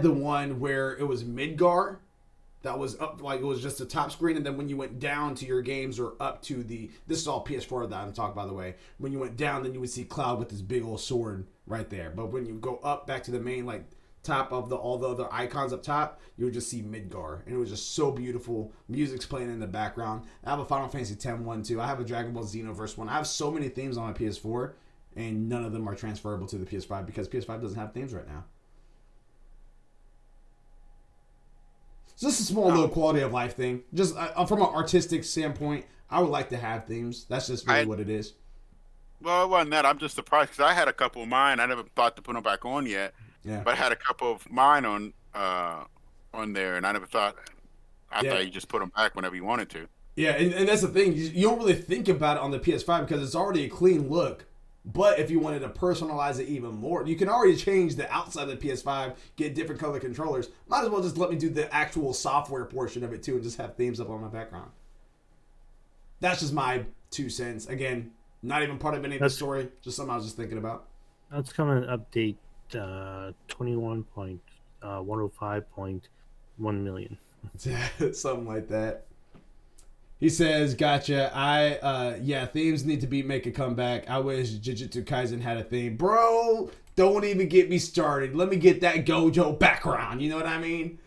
the one where it was Midgar. That was up, like it was just the top screen, and then when you went down to your games or up to this is all PS4 that I'm talking, by the way. When you went down, then you would see Cloud with this big old sword right there. But when you go up back to the main, like top of all the other icons up top, you would just see Midgar, and it was just so beautiful. Music's playing in the background. I have a Final Fantasy X one too. I have a Dragon Ball Xenoverse one. I have so many themes on my PS4, and none of them are transferable to the PS5 because PS5 doesn't have themes right now. Just a small little quality of life thing. Just from an artistic standpoint, I would like to have themes. That's just really what it is. Well, it wasn't that. I'm just surprised because I had a couple of mine. I never thought to put them back on yet. Yeah. But I had a couple of mine on there, and I never thought. I thought you just put them back whenever you wanted to. Yeah, and that's the thing. You don't really think about it on the PS5 because it's already a clean look. But if you wanted to personalize it even more, you can already change the outside of the PS5, get different color controllers. Might as well just let me do the actual software portion of it too and just have themes up on my background. That's just my 2 cents. Again, not even part of any of the story, just something I was just thinking about. That's coming update 21.105.1 million. Something like that. He says, gotcha. Themes need to make a comeback. I wish Jujutsu Kaisen had a theme. Bro, don't even get me started. Let me get that Gojo background. You know what I mean?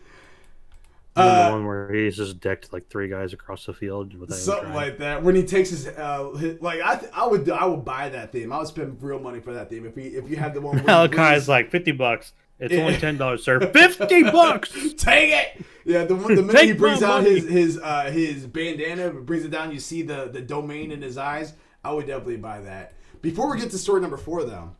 The one where he's just decked like 3 guys across the field. Something like that. When he takes his I would buy that theme. I would spend real money for that theme. If you had the one. Malachi's like $50. It's only $10, sir. $50. Take it. Yeah, the minute he brings out his bandana, brings it down, you see the domain in his eyes. I would definitely buy that. Before we get to story number 4, though,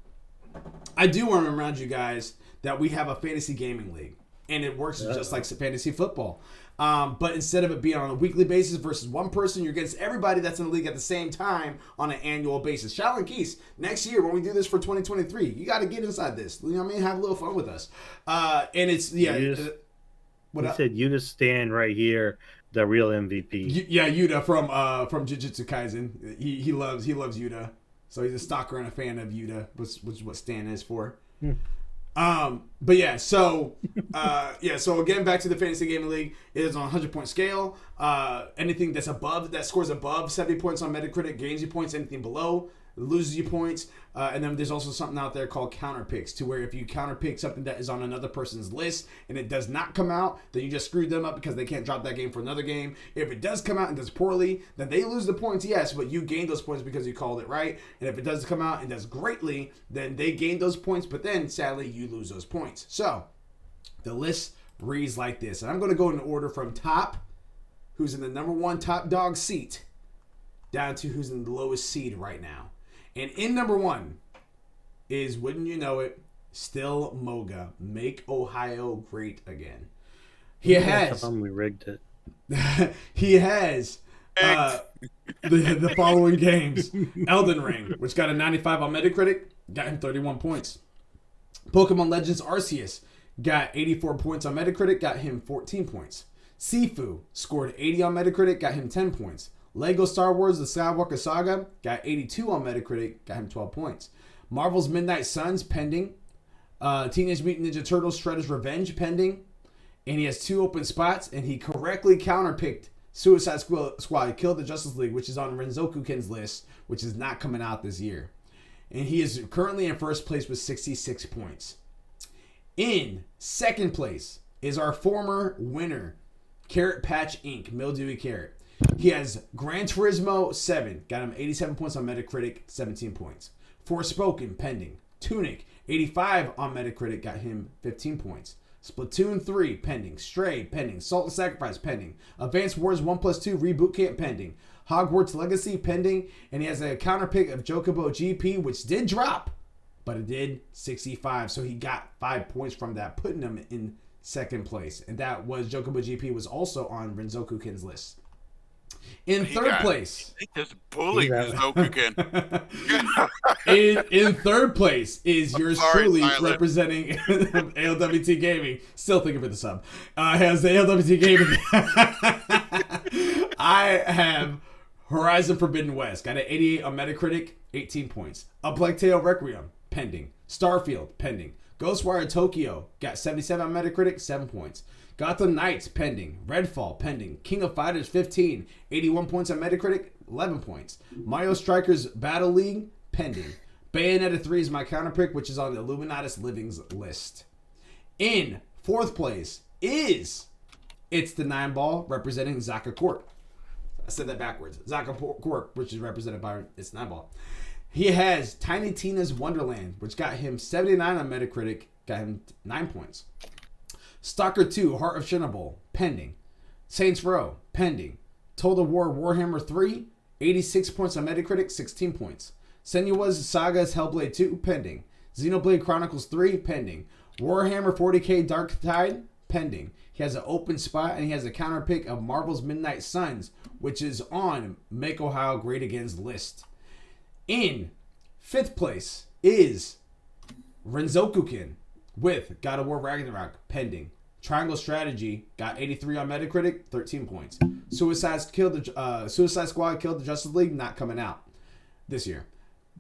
I do want to remind you guys that we have a fantasy gaming league, and it works just like fantasy football. But instead of it being on a weekly basis versus one person, you're against everybody that's in the league at the same time on an annual basis. Shaolin Keys, next year when we do this for 2023, you got to get inside this. You know what I mean? Have a little fun with us. And it's He said Yuta stand right here, the real MVP. Yuta from Jujutsu Kaisen. He loves Yuta, so he's a stalker and a fan of Yuta, which is what Stan is for. But yeah, so again, back to the Fantasy Gaming League. It is on a 100-point scale. Anything that scores above 70 points on Metacritic gains you points. Anything below loses you points. And then there's also something out there called counter picks, to where if you counter pick something that is on another person's list and it does not come out, then you just screwed them up because they can't drop that game for another game. If it does come out and does poorly, then they lose the points, yes, but you gain those points because you called it right. And if it does come out and does greatly, then they gain those points, but then sadly you lose those points. So the list reads like this, and I'm going to go in order from top, who's in the number 1 top dog seat, down to who's in the lowest seed right now. And in number 1 is, wouldn't you know it, still Moga. Make Ohio great again. He has. We rigged it. He has the following games: Elden Ring, which got a 95 on Metacritic, got him 31 points. Pokemon Legends Arceus got 84 points on Metacritic, got him 14 points. Sifu scored 80 on Metacritic, got him 10 points. Lego Star Wars The Skywalker Saga got 82 on Metacritic, got him 12 points. Marvel's Midnight Suns pending. Teenage Mutant Ninja Turtles Shredder's Revenge pending. And he has 2 open spots, and he correctly counterpicked Suicide Squad Kill the Justice League, which is on Renzoku Ken's list, which is not coming out this year. And he is currently in first place with 66 points. In second place is our former winner, Carrot Patch Inc., Mildewy Carrot. He has Gran Turismo 7, got him 87 points on Metacritic, 17 points. Forspoken pending. Tunic, 85 on Metacritic, got him 15 points. Splatoon 3 pending. Stray pending. Salt and Sacrifice pending. Advanced Wars 1+2 Reboot Camp pending. Hogwarts Legacy pending. And he has a counter pick of Chocobo GP, which did drop, but it did 65. So he got 5 points from that, putting him in second place. And that was Chocobo GP was also on Renzoku-kin's list. In third place, he just bullied Renzoku-kin. in third place is yours truly representing ALWT Gaming. Still thinking for the sub. Has the ALWT Gaming. I have Horizon Forbidden West. Got an 88 on Metacritic, 18 points. A Plague Tale Requiem, pending. Starfield, pending. Ghostwire Tokyo, got 77 on Metacritic, 7 points. Gotham Knights, pending. Redfall, pending. King of Fighters, 15. 81 points on Metacritic, 11 points. Mario Strikers Battle League, pending. Bayonetta 3 is my counterpick, which is on the Illuminatus Livings list. In fourth place is It's the 9-Ball, representing Zaka Corp. I said that backwards. Zaka Corp, which is represented by It's 9-Ball. He has Tiny Tina's Wonderland, which got him 79 on Metacritic, got him 9 points. Stalker 2, Heart of Chernobyl, pending. Saints Row, pending. Total War Warhammer 3, 86 points on Metacritic, 16 points. Senua's Saga's Hellblade 2, pending. Xenoblade Chronicles 3, pending. Warhammer 40k Dark Tide, pending. He has an open spot, and he has a counter pick of Marvel's Midnight Suns, which is on Make Ohio Great Again's list. In fifth place is Renzoku-kin with God of War Ragnarok, pending. Triangle Strategy got 83 on Metacritic, 13 points. Suicide Squad Killed the Justice League, not coming out this year.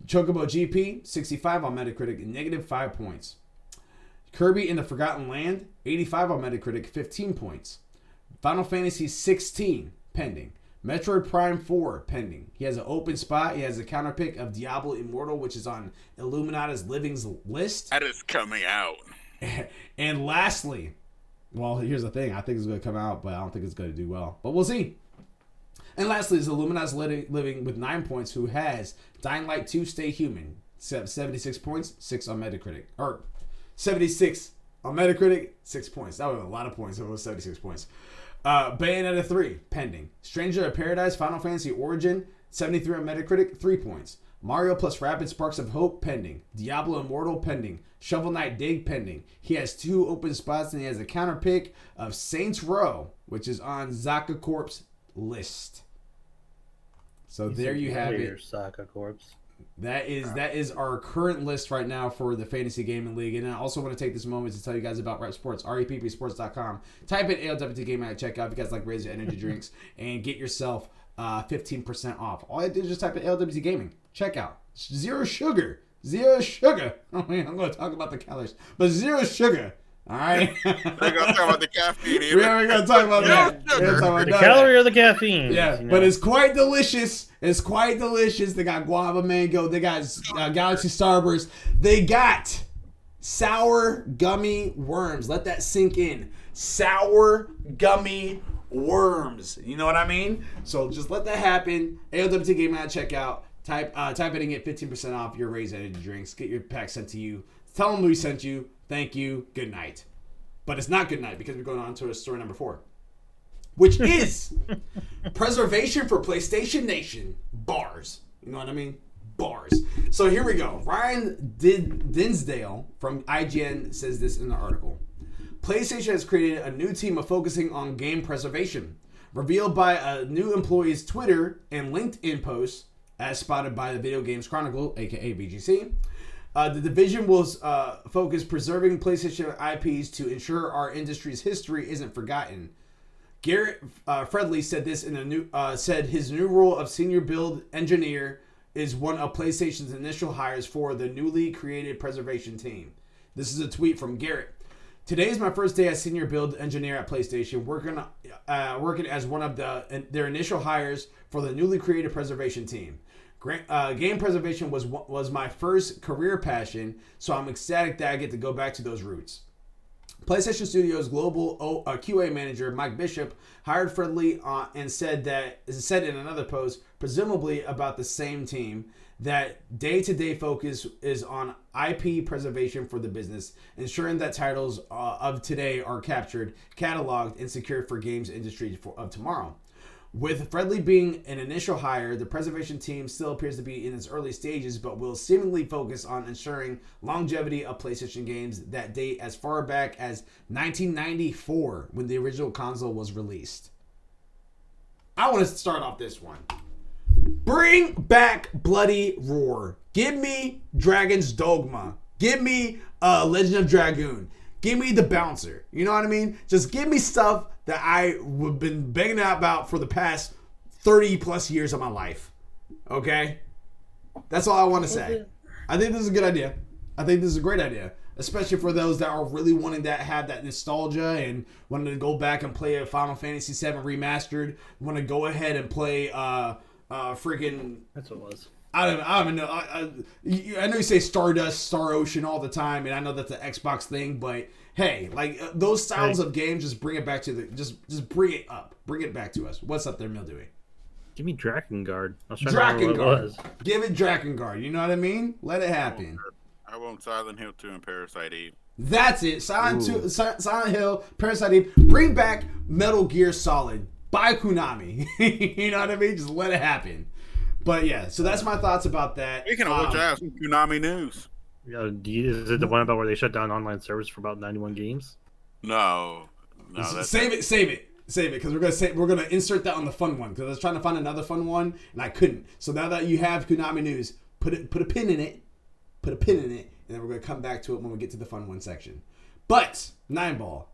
Chocobo GP, 65 on Metacritic, negative 5 points. Kirby in the Forgotten Land, 85 on Metacritic, 15 points. Final Fantasy 16, pending. Metroid Prime 4, pending. He has an open spot. He has a counter pick of Diablo Immortal, which is on Illuminati's Living's list. That is coming out. And lastly, well, here's the thing. I think it's going to come out, but I don't think it's going to do well. But we'll see. And lastly is Illuminati's Living with 9 points, who has Dying Light 2 Stay Human, 76 points, 6 on Metacritic. Or 76 on Metacritic, 6 points. That was a lot of points. It was 76 points. Bayonetta 3, pending. Stranger of Paradise Final Fantasy Origin, 73 on Metacritic, 3 points. Mario plus Rapid Sparks of Hope, pending. Diablo Immortal, pending. Shovel Knight Dig, pending. He has 2 open spots, and he has a counter pick of Saints Row, which is on Zaka Corp's list. So there you have it. Zaka Corp's. That is our current list right now for the Fantasy Gaming League. And I also want to take this moment to tell you guys about Rep Sports, reppsports.com. Type in ALWT Gaming at checkout if you guys like Razor Energy drinks and get yourself 15% off. All you have to do is just type in ALWT Gaming. Checkout. Zero sugar. Zero sugar. I mean, I'm going to talk about the calories, but zero sugar. All right. We're going to talk about the caffeine either. We're going to talk about that. The calorie or the caffeine. Yeah, you know? But it's quite delicious. It's quite delicious. They got guava mango. They got Galaxy Starburst. They got sour gummy worms. Let that sink in. Sour gummy worms. You know what I mean? So just let that happen. ALWT Gaming at checkout. Type it and get 15% off your Raise Energy drinks. Get your pack sent to you. Tell them we sent you. Thank you. Good night. But it's not good night because we're going on to story number 4, which is preservation for PlayStation Nation. Bars. You know what I mean? Bars. So here we go. Ryan Dinsdale from IGN says this in the article. PlayStation has created a new team of focusing on game preservation. Revealed by a new employee's Twitter and LinkedIn posts, as spotted by the Video Games Chronicle, aka VGC. The division will focus preserving PlayStation IPs to ensure our industry's history isn't forgotten. Garrett Fredley said this in a new said his new role of senior build engineer is one of PlayStation's initial hires for the newly created preservation team. This is a tweet from Garrett. Today is my first day as senior build engineer at PlayStation, working as one of their initial hires for the newly created preservation team. Game preservation was my first career passion, so I'm ecstatic that I get to go back to those roots. PlayStation Studios global QA manager Mike Bishop hired Fredly and said in another post, presumably about the same team, that day-to-day focus is on IP preservation for the business, ensuring that titles of today are captured, cataloged, and secured for games industry of tomorrow. With Fredly being an initial hire, the preservation team still appears to be in its early stages, but will seemingly focus on ensuring longevity of PlayStation games that date as far back as 1994, when the original console was released. I want to start off this one. Bring back Bloody Roar. Give me Dragon's Dogma. Give me Legend of Dragoon. Give me the Bouncer. You know what I mean? Just give me stuff that I've been begging about for the past 30 plus years of my life. Okay? That's all I want to say. I think this is a good idea. I think this is a great idea. Especially for those that are really wanting to have that nostalgia and wanting to go back and play a Final Fantasy VII Remastered. Want to go ahead and play freaking... That's what it was. I don't even know. I know you say Stardust, Star Ocean all the time, and I know that's an Xbox thing, but hey, like those styles of games, just bring it back to just bring it up, bring it back to us. What's up there, Mildewy? Give me Drakengard. I was trying to remember what it was. Give it Drakengard. You know what I mean? Let it happen. I want Silent Hill 2 and Parasite Eve. That's it. Silent Hill, Parasite Eve. Bring back Metal Gear Solid by Konami. You know what I mean? Just let it happen. But yeah, so that's my thoughts about that. Speaking of which, I have some Konami news. Yeah, is it the one about where they shut down online servers for about 91 games? No. Save it, because we're gonna insert that on the fun one. Because I was trying to find another fun one and I couldn't. So now that you have Konami news, put a pin in it, and then we're gonna come back to it when we get to the fun one section. But Nineball,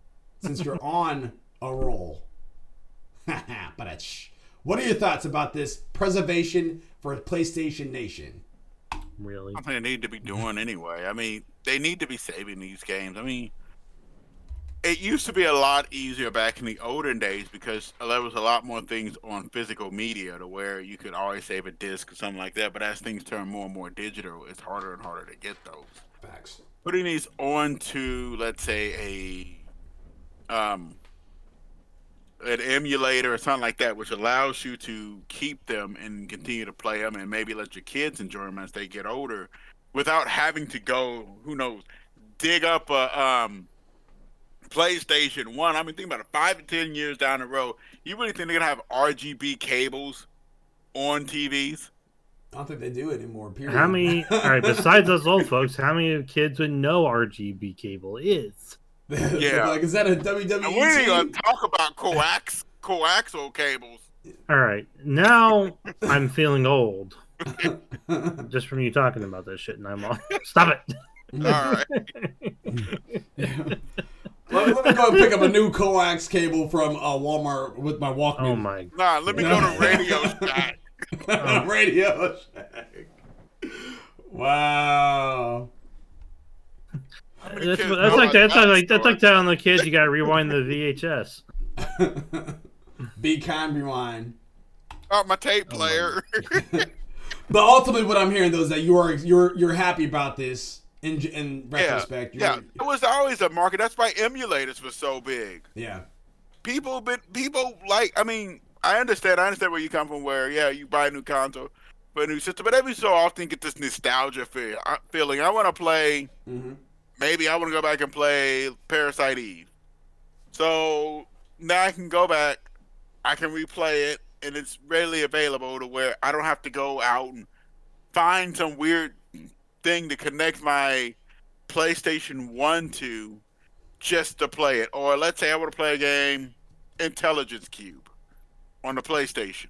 since you're on a roll, what are your thoughts about this preservation for PlayStation Nation? Really? Something they need to be doing anyway. I mean, they need to be saving these games. I mean, it used to be a lot easier back in the olden days because there was a lot more things on physical media to where you could always save a disc or something like that. But as things turn more and more digital, it's harder and harder to get those. Facts. Putting these onto, let's say, an emulator or something like that, which allows you to keep them and continue to play them and maybe let your kids enjoy them as they get older without having to go, who knows, dig up a PlayStation 1. I mean, think about it, 5 to 10 years down the road, you really think they're going to have RGB cables on TVs? I don't think they do it anymore, period. How many, all right, besides us old folks, how many kids would know RGB cable is? Yeah. Like, is that a WWE? And we ain't gonna talk about coaxial cables. All right, now I'm feeling old. Just from you talking about this shit, and I'm all, stop it. All right. Let me go and pick up a new coax cable from Walmart with my Walkman. Oh my. Nah, let me go to Radio Shack. Radio Shack. Wow. That's like telling the kids you gotta rewind the VHS. Be kind, rewind. Oh, my tape player. But ultimately, what I'm hearing though is that you're happy about this in retrospect. Yeah, it was always a market. That's why emulators were so big. Yeah. People like. I mean, I understand where you come from. Where you buy a new console, but a new system, but every so often get this nostalgia feeling. I want to play. Mm-hmm. Maybe I want to go back and play Parasite Eve. So now I can go back, I can replay it, and it's readily available to where I don't have to go out and find some weird thing to connect my PlayStation 1 to just to play it. Or let's say I want to play a game, Intelligence Cube, on the PlayStation.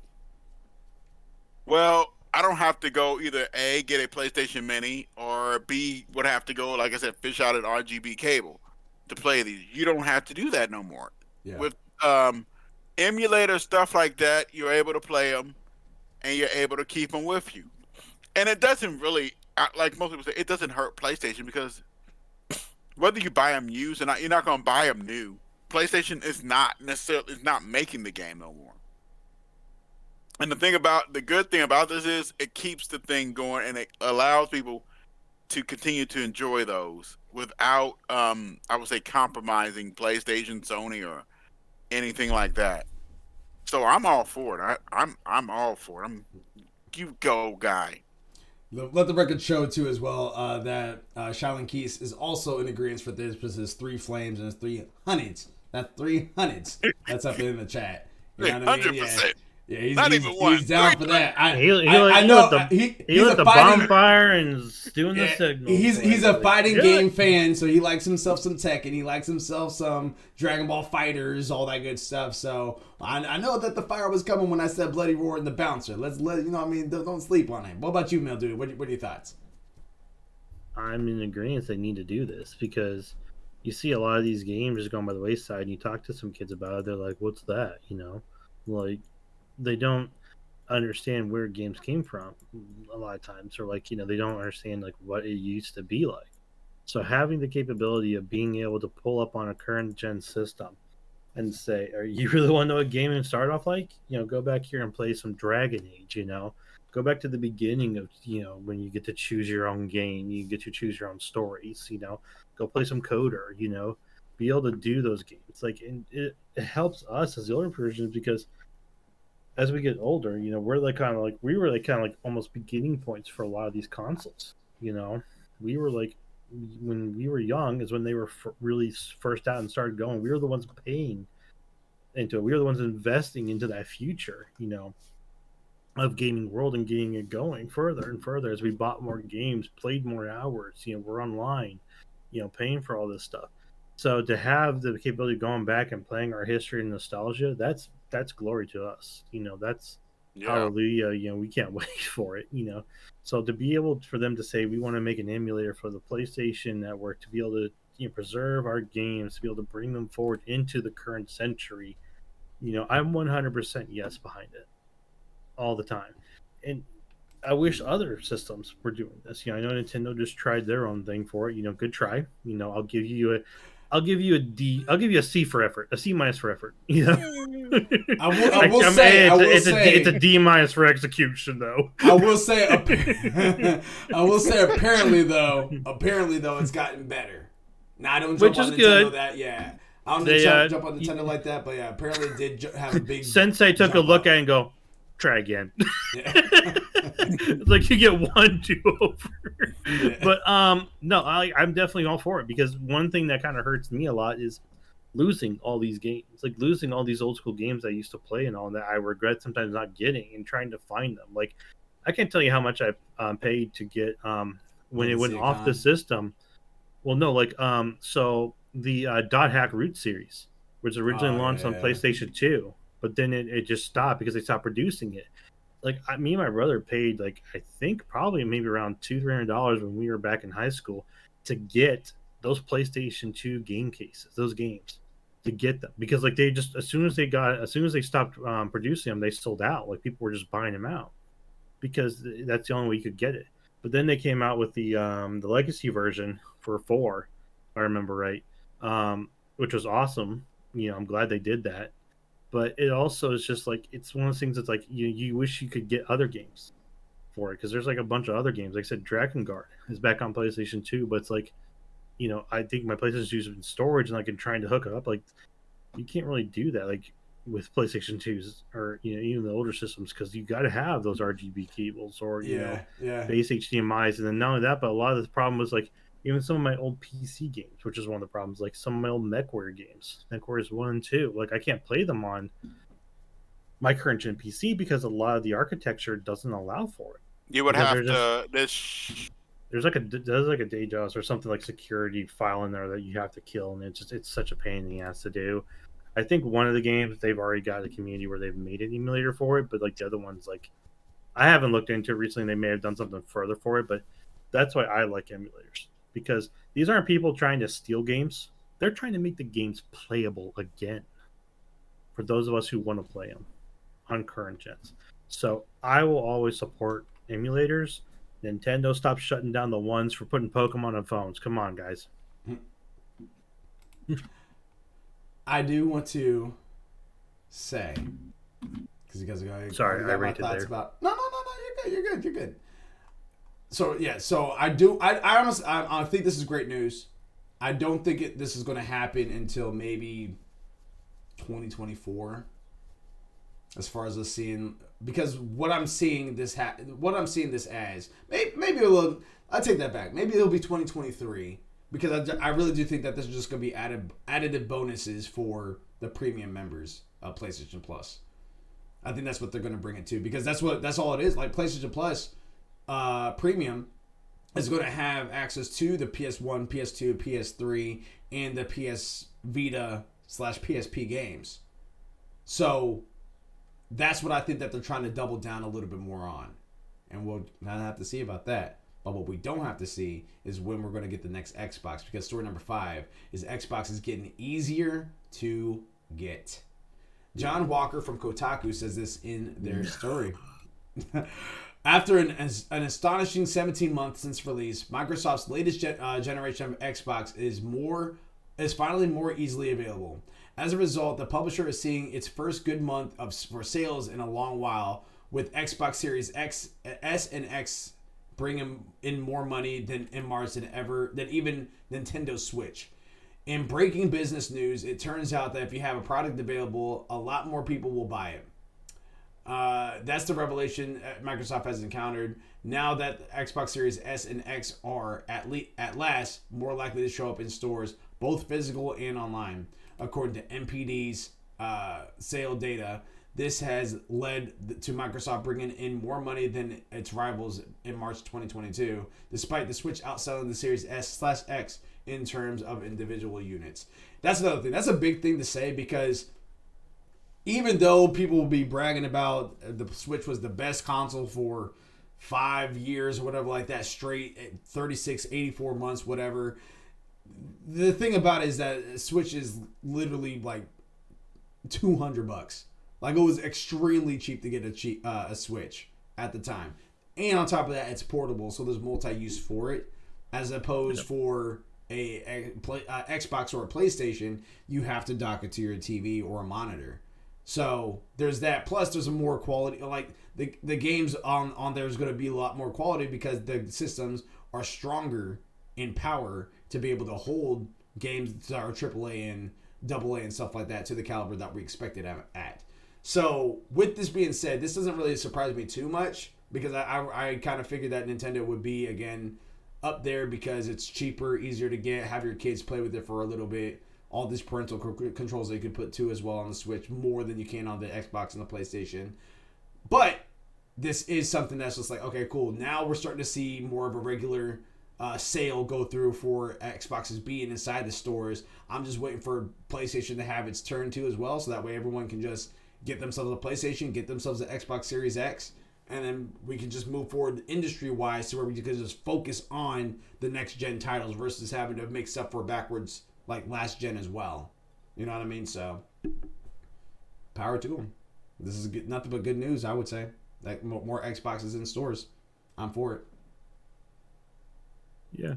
Well, I don't have to go either A, get a PlayStation Mini, or B, would have to go, like I said, fish out an RGB cable to play these. You don't have to do that no more. Yeah. With emulator stuff like that, you're able to play them, and you're able to keep them with you. And it doesn't really, like most people say, it doesn't hurt PlayStation because whether you buy them used or not, you're not going to buy them new. PlayStation is not making the game no more. And the good thing about this is it keeps the thing going and it allows people to continue to enjoy those without I would say compromising PlayStation, Sony, or anything like that. So I'm all for it. I'm all for it. You go, guy. Let the record show too as well that Shaolin Keys is also in agreement for this because his 3 flames and his 3 hundreds. That's 3 hundreds. That's up in the chat. You know what I mean? 100%. Yeah, he's down for that. I know he lit the bonfire and is doing the signal. He's a fighting game fan, so he likes himself some Tekken. He likes himself some Dragon Ball Fighters, all that good stuff. So I know that the fire was coming when I said Bloody Roar and the Bouncer. Let's let you know. I mean, don't sleep on him. What about you, Mel Dude? What are your thoughts? I'm in agreement. They need to do this because you see a lot of these games just going by the wayside. And you talk to some kids about it, they're like, "What's that?" You know, like. They don't understand where games came from a lot of times, or like, you know, they don't understand like what it used to be like. So having the capability of being able to pull up on a current gen system and say, "Are you really want to know what gaming started off like? You know, go back here and play some Dragon Age. You know, go back to the beginning of, you know, when you get to choose your own game, you get to choose your own stories. You know, go play some Coder. You know, be able to do those games. Like, and it helps us as the older versions because." As we get older, you know, we were kind of like almost beginning points for a lot of these consoles. You know, we were like, when we were young is when they were really first out and started going. We were the ones paying into it. We were the ones investing into that future, you know, of gaming world and getting it going further and further as we bought more games, played more hours, you know, we're online, you know, paying for all this stuff. So to have the capability of going back and playing our history and nostalgia, that's glory to us. You know, that's hallelujah. You know, we can't wait for it, you know. So to be able for them to say we want to make an emulator for the PlayStation Network to be able to, you know, preserve our games, to be able to bring them forward into the current century, you know, I'm 100% yes behind it all the time. And I wish other systems were doing this. You know, I know Nintendo just tried their own thing for it. You know, good try. You know, I'll give you a D. I'll give you a C for effort, a C minus for effort. You know, I will say it's a D minus for execution, though. I will say apparently though, it's gotten better. Now I don't jump on Nintendo good. that. Yeah, I don't jump on Nintendo like that, but yeah, apparently it did have a big. Sensei took a look at it and go, try again. Yeah. It's like you get 1 do-over. Yeah. But no, I'm definitely all for it because one thing that kind of hurts me a lot is losing all these games, like losing all these old school games I used to play and all that I regret sometimes not getting and trying to find them. Like I can't tell you how much I paid to get when it went off the system. Well, no, like so the Dot Hack Root series was originally launched on PlayStation 2. But then it just stopped because they stopped producing it. Like me and my brother paid like I think probably maybe around $200-300 when we were back in high school to get those PlayStation 2 game cases, those games, to get them because like they just as soon as they stopped producing them, they sold out. Like people were just buying them out because that's the only way you could get it. But then they came out with the legacy version for 4, if I remember right, which was awesome. You know, I'm glad they did that. But it also is just like it's one of those things that's like you wish you could get other games for it because there's like a bunch of other games. Like I said, Dragon Guard is back on PlayStation 2, but it's like, you know, I think my PlayStation 2 is in storage and like I'm trying to hook it up. Like you can't really do that like with PlayStation 2s or you know even the older systems because you got to have those RGB cables or you know base HDMI's and then not only that, but a lot of the problem was like. Even some of my old PC games, which is one of the problems, like some of my old MechWarrior games, MechWarriors 1 and 2, like I can't play them on my current gen PC because a lot of the architecture doesn't allow for it. You would have to. There's like a DJAWS or something like security file in there that you have to kill, and it's such a pain in the ass to do. I think one of the games they've already got a community where they've made an emulator for it, but like the other ones, like I haven't looked into it recently. They may have done something further for it, but that's why I like emulators. Because these aren't people trying to steal games. They're trying to make the games playable again for those of us who want to play them on current gens. So I will always support emulators. Nintendo, stop shutting down the ones for putting Pokemon on phones. Come on, guys. I do want to say, because you guys are going. Sorry, I ranted there. No, you're good. So yeah, so I honestly think this is great news. I don't think this is going to happen until maybe 2024. As far as us seeing, because what I'm seeing this as, maybe a little. I take that back. Maybe it'll be 2023 because I really do think that this is just going to be additive bonuses for the premium members of PlayStation Plus. I think that's what they're going to bring it to because that's all it is. Like PlayStation Plus, premium is going to have access to the PS1, PS2, PS3, and the PS Vita / PSP games. So that's what I think that they're trying to double down a little bit more on. And we'll not have to see about that. But what we don't have to see is when we're going to get the next Xbox. Because story number 5 is Xbox is getting easier to get. John Walker from Kotaku says this in their story. After an astonishing 17 months since release, Microsoft's latest generation of Xbox is finally more easily available. As a result, the publisher is seeing its first good month for sales in a long while, with Xbox Series S and X bringing in more money in March than even Nintendo Switch. In breaking business news, it turns out that if you have a product available, a lot more people will buy it. That's the revelation Microsoft has encountered. Now that Xbox Series S and X are at last more likely to show up in stores, both physical and online. According to NPD's sale data, this has led to Microsoft bringing in more money than its rivals in March 2022, despite the Switch outselling the Series S/X in terms of individual units. That's another thing. That's a big thing to say because even though people will be bragging about the Switch was the best console for 5 years or whatever like that straight, 36, 84 months, whatever, the thing about it is that Switch is literally like $200. Like it was extremely cheap to get a Switch at the time, and on top of that, it's portable, so there's multi-use for it. As opposed for a Xbox or a PlayStation, you have to dock it to your TV or a monitor. So there's that. Plus, there's a more quality. Like the games on there is going to be a lot more quality because the systems are stronger in power to be able to hold games that are AAA and AA and stuff like that to the caliber that we expected at. So with this being said, this doesn't really surprise me too much because I kind of figured that Nintendo would be again up there because it's cheaper, easier to get, have your kids play with it for a little bit. All these parental controls that you could put too as well on the Switch, more than you can on the Xbox and the PlayStation. But this is something that's just like, okay, cool. Now we're starting to see more of a regular sale go through for Xboxes being inside the stores. I'm just waiting for PlayStation to have its turn too as well, so that way everyone can just get themselves a PlayStation, get themselves an Xbox Series X, and then we can just move forward industry-wise to where we can just focus on the next-gen titles versus having to make stuff for backwards like last gen as well. You know what I mean? So, power to them. This is nothing but good news, I would say. Like more Xboxes in stores. I'm for it. Yeah.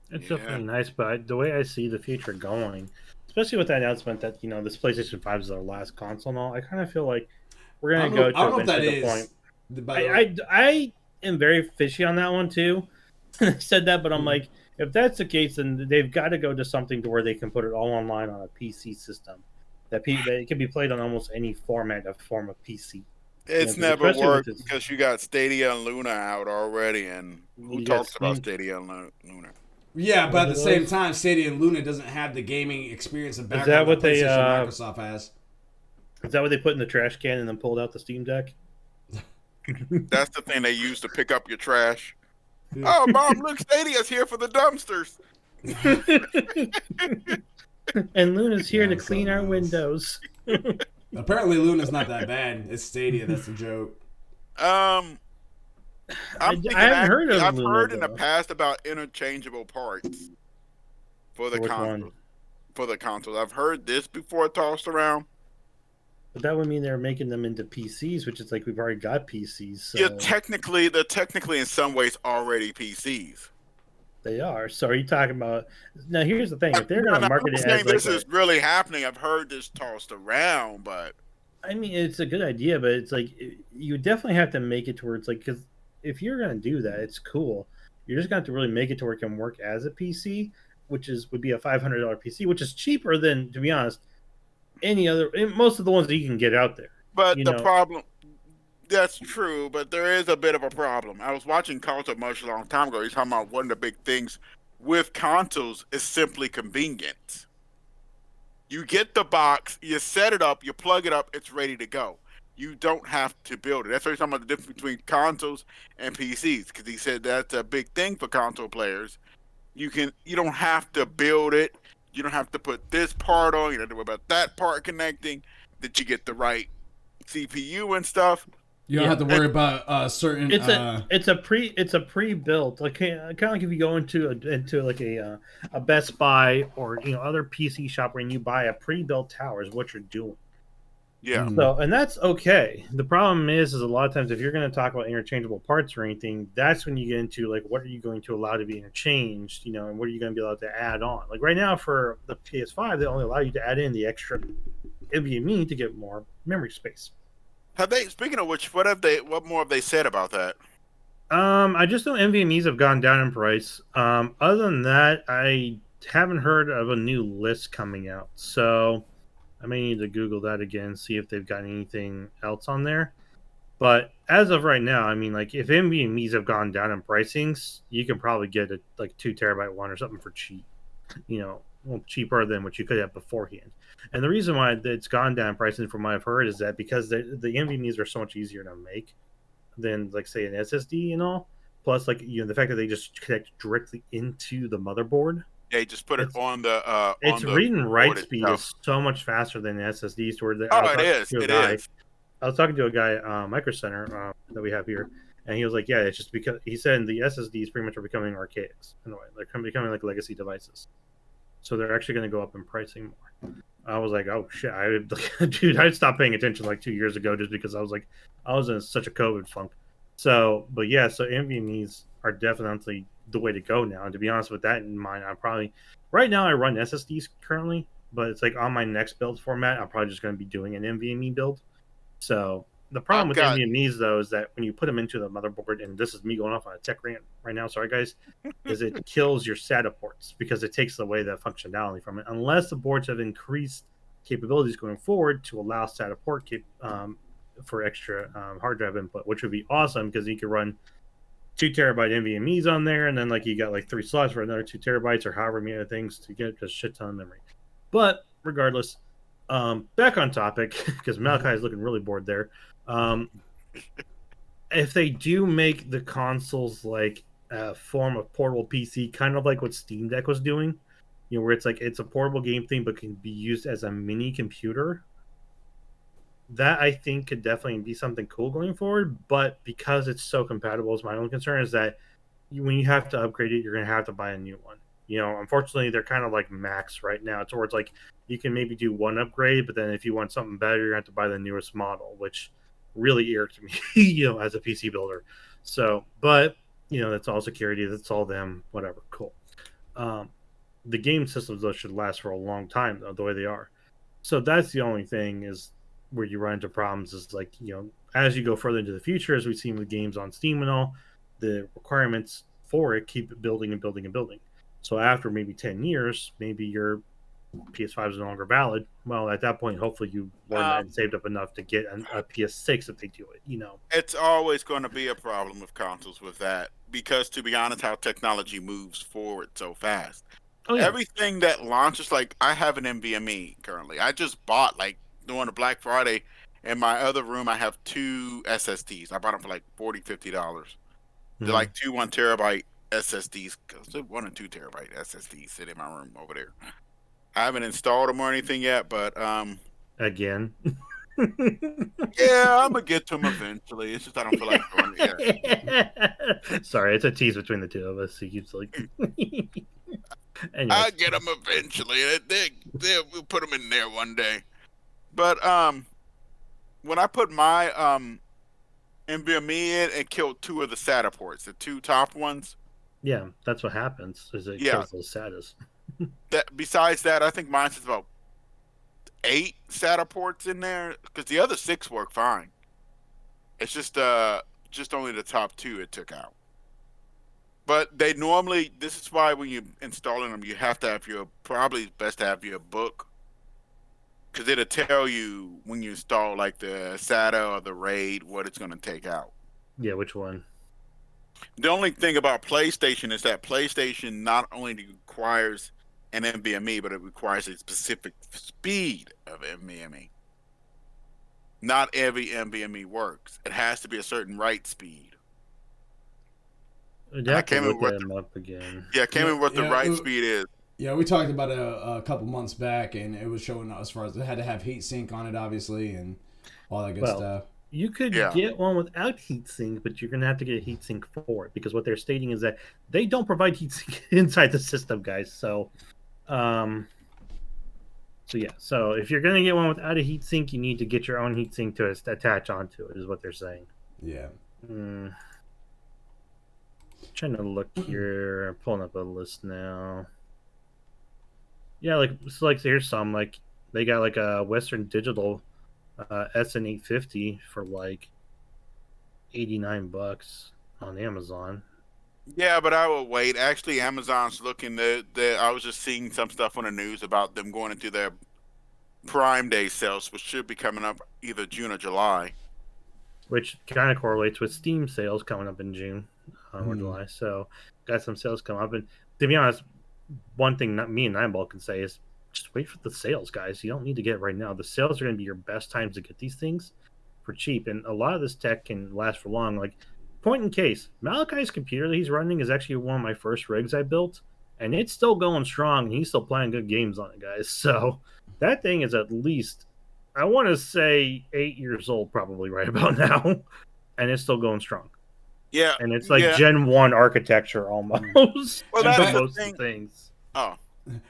It's definitely nice, but the way I see the future going, especially with that announcement that, this PlayStation 5 is our last console and all, I kind of feel like we're going to go to eventually the point. I am very fishy on that one, too. I said that, but I'm like, if that's the case, then they've got to go to something to where they can put it all online on a PC system. That it can be played on almost any form of PC. It's never worked because you got Stadia and Luna out already, and who talks about Stadia and Luna? Yeah, but at the same time, Stadia and Luna doesn't have the gaming experience and background that Microsoft has. Is that what they put in the trash can and then pulled out the Steam Deck? That's the thing they use to pick up your trash. Oh, Mom, look, Stadia's here for the dumpsters. And Luna's here to clean our windows. Apparently, Luna's not that bad. It's Stadia that's the joke. I haven't heard of I've Luna, heard in the past about interchangeable parts for the console. For the console, I've heard this before tossed around. But that would mean they're making them into PCs, which is like we've already got PCs. So. Yeah, they're technically in some ways already PCs. They are. So are you talking about? Now here's the thing: if they're going to market it as this is really happening, I've heard this tossed around, but I mean, it's a good idea, but it's like you definitely have to make it to where it's like, because if you're going to do that, it's cool. You're just going to have to really make it to where it can work as a PC. which would be a $500 PC, which is cheaper than, to be honest, most of the ones that you can get out there. But the problem, that's true, but there is a bit of a problem. I was watching Console Much a long time ago. He's talking about one of the big things with consoles is simply convenience. You get the box, you set it up, you plug it up, it's ready to go. You don't have to build it. That's what he's talking about, the difference between consoles and PCs, because he said that's a big thing for console players. You don't have to build it. You don't have to put this part on. You don't have to worry about that part connecting. That you get the right CPU and stuff. You don't have to worry about certain. It's a pre-built, like kind of like if you go into like a Best Buy or other PC shop where you buy a pre-built tower is what you're doing. Yeah. So, and that's okay. The problem is a lot of times if you're going to talk about interchangeable parts or anything, that's when you get into like what are you going to allow to be interchanged, and what are you going to be allowed to add on? Like right now for the PS5, they only allow you to add in the extra NVMe to get more memory space. Speaking of which, what more have they said about that? I just know NVMe's have gone down in price. Other than that, I haven't heard of a new list coming out. So I may need to Google that again, see if they've got anything else on there. But as of right now, I mean, like if NVMe's have gone down in pricings, you can probably get a 2 terabyte one or something for cheap. Cheaper than what you could have beforehand. And the reason why it's gone down in pricing, from what I've heard, is that because the NVMe's are so much easier to make than, like, say, an SSD and all. Plus, the fact that they just connect directly into the motherboard. Yeah, you just put it on the. Its read and write speed is so much faster than the SSDs. It is. It is. I was talking to a guy, Micro Center, that we have here, and he was like, "Yeah, it's just because," he said, the SSDs pretty much are becoming archaics in a way. They're becoming like legacy devices, so they're actually going to go up in pricing more. I was like, "Oh shit, dude, I stopped paying attention like 2 years ago just because I was in such a COVID funk." So NVMe's are definitely the way to go now. And to be honest, with that in mind, right now I run SSDs currently, but it's like on my next build format, I'm probably just going to be doing an NVMe build. So the problem with NVMe's though is that when you put them into the motherboard, and this is me going off on a tech rant right now, sorry guys, is it kills your SATA ports because it takes away the functionality from it. Unless the boards have increased capabilities going forward to allow SATA port for extra hard drive input, which would be awesome because you could run 2 terabyte NVMe's on there, and then you got 3 slots for another 2 terabytes or however many other things to get a shit ton of memory. But regardless, back on topic because Malachi is looking really bored there. If they do make the consoles like a form of portable PC, kind of like what Steam Deck was doing, where it's a portable game thing but can be used as a mini computer, that I think could definitely be something cool going forward. But because it's so compatible, is my only concern is that when you have to upgrade it, you're going to have to buy a new one. Unfortunately, they're kind of like Macs right now. It's where it's like you can maybe do one upgrade, but then if you want something better, you're going to have to buy the newest model, which really irked me, as a PC builder. So, but, that's all security. That's all them, whatever. Cool. The game systems, though, should last for a long time, though, the way they are. So that's the only thing is where you run into problems is as you go further into the future, as we've seen with games on Steam and all, the requirements for it keep building and building and building. So after maybe 10 years, maybe your PS5 is no longer valid. Well, at that point, hopefully you learned that and saved up enough to get a PS6 if they do it, It's always going to be a problem with consoles with that because, to be honest, how technology moves forward so fast. Oh, yeah. Everything that launches, like I have an NVMe currently. I just bought during the Black Friday. In my other room, I have 2 SSDs. I bought them for $40, $50. They're like 2 1 terabyte SSDs. 1 and 2 terabyte SSDs sit in my room over there. I haven't installed them or anything yet, but again. Yeah, I'm gonna get to them eventually. It's just I don't feel like doing it yet. Sorry, it's a tease between the two of us. He keeps I'll get them eventually. We'll put them in there one day. But when I put my NVMe in, it killed 2 of the SATA ports, the 2 top ones. Yeah, that's what happens. Is it kills those SATAs. Besides that, I think mine's is about 8 SATA ports in there because the other 6 work fine. It's just only the top 2 it took out. But they normally, this is why when you're installing them, you have to have probably it's best to have your book, because it'll tell you when you install like the SATA or the RAID what it's going to take out. Yeah, which one? The only thing about PlayStation is that PlayStation not only requires an NVMe, but it requires a specific speed of NVMe. Not every NVMe works. It has to be a certain write speed. I'd have to look them up again. Yeah, I can't remember what the write speed is. Yeah, we talked about it a couple months back, and it was showing as far as it had to have heatsink on it, obviously, and all that good stuff. You could get one without heatsink, but you're going to have to get a heatsink for it, because what they're stating is that they don't provide heatsink inside the system, guys. So so if you're going to get one without a heatsink, you need to get your own heatsink to attach onto it, is what they're saying. Yeah. Trying to look here. I'm pulling up a list now. Yeah, like here's some, like they got like a Western Digital SN850 for like $89 on Amazon. Yeah, but I will wait. Actually, Amazon's looking. I was just seeing some stuff on the news about them going into their Prime Day sales, which should be coming up either June or July. Which kind of correlates with Steam sales coming up in June or July. So got some sales come up. And to be honest, one thing me and Nineball can say is just wait for the sales, guys. You don't need to get it right now. The sales are going to be your best times to get these things for cheap. And a lot of this tech can last for long. Like, point in case, Malachi's computer that he's running is actually one of my first rigs I built. And it's still going strong. And he's still playing good games on it, guys. So that thing is at least, I want to say 8 years old probably right about now. And it's still going strong. Yeah. And it's like Gen 1 architecture almost. Well, that's most things. Oh.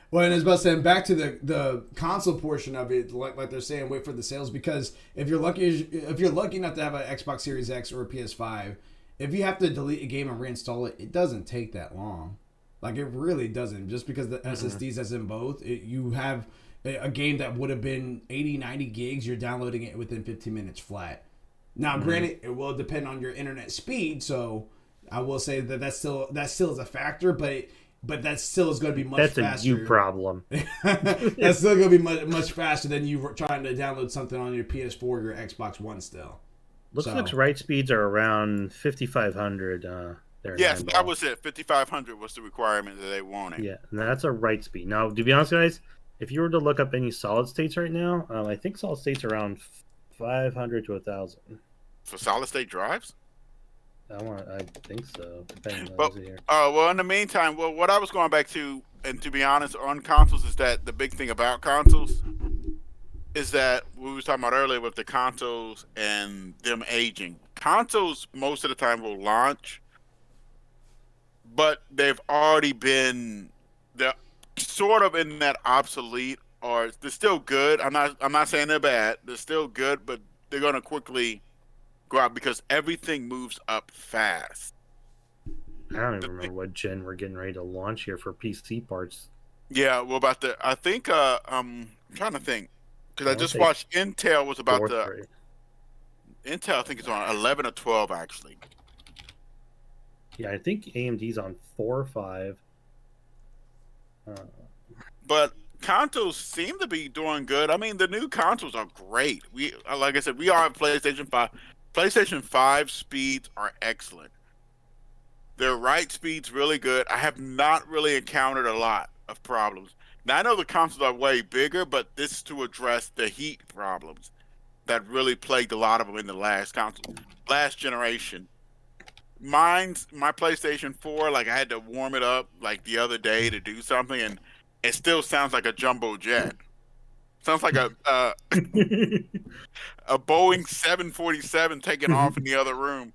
Well, and as about saying, back to the console portion of it, like they're saying, wait for the sales, because if you're lucky enough to have an Xbox Series X or a PS5, if you have to delete a game and reinstall it, it doesn't take that long. Like, it really doesn't. Just because the SSDs as in both, you have a game that would have been 80, 90 gigs, you're downloading it within 15 minutes flat. Now, granted, it will depend on your internet speed, so I will say that still is a factor, but that still is going to be much faster. That's a you problem. That's still going to be much faster than you trying to download something on your PS4 or your Xbox One still. Looks write speeds are around 5,500. Yes, that was it. 5,500 was the requirement that they wanted. Yeah, and that's a write speed. Now, to be honest, guys, if you were to look up any solid states right now, I think solid states are around 500 to 1,000 for solid state drives. I think so. Well, in the meantime, what I was going back to, and to be honest, on consoles, is that the big thing about consoles is that we were talking about earlier with the consoles and them aging. Consoles most of the time will launch, but they're sort of in that obsolete, or they're still good. I'm not saying they're bad. They're still good, but they're going to quickly go out because everything moves up fast. I don't even remember what gen we're getting ready to launch here for PC parts. Yeah, well, I think I'm trying to think, because I just watched Intel was about to. Intel, I think it's on 11 or 12 actually. Yeah, I think AMD's on 4 or 5. But consoles seem to be doing good. I mean, the new consoles are great. Like I said, we are on PlayStation 5. PlayStation 5 speeds are excellent. Their write speed's really good. I have not really encountered a lot of problems. Now, I know the consoles are way bigger, but this is to address the heat problems that really plagued a lot of them in the last generation. My PlayStation 4, like I had to warm it up like the other day to do something, and it still sounds like a jumbo jet. Sounds like a Boeing 747 taking off in the other room.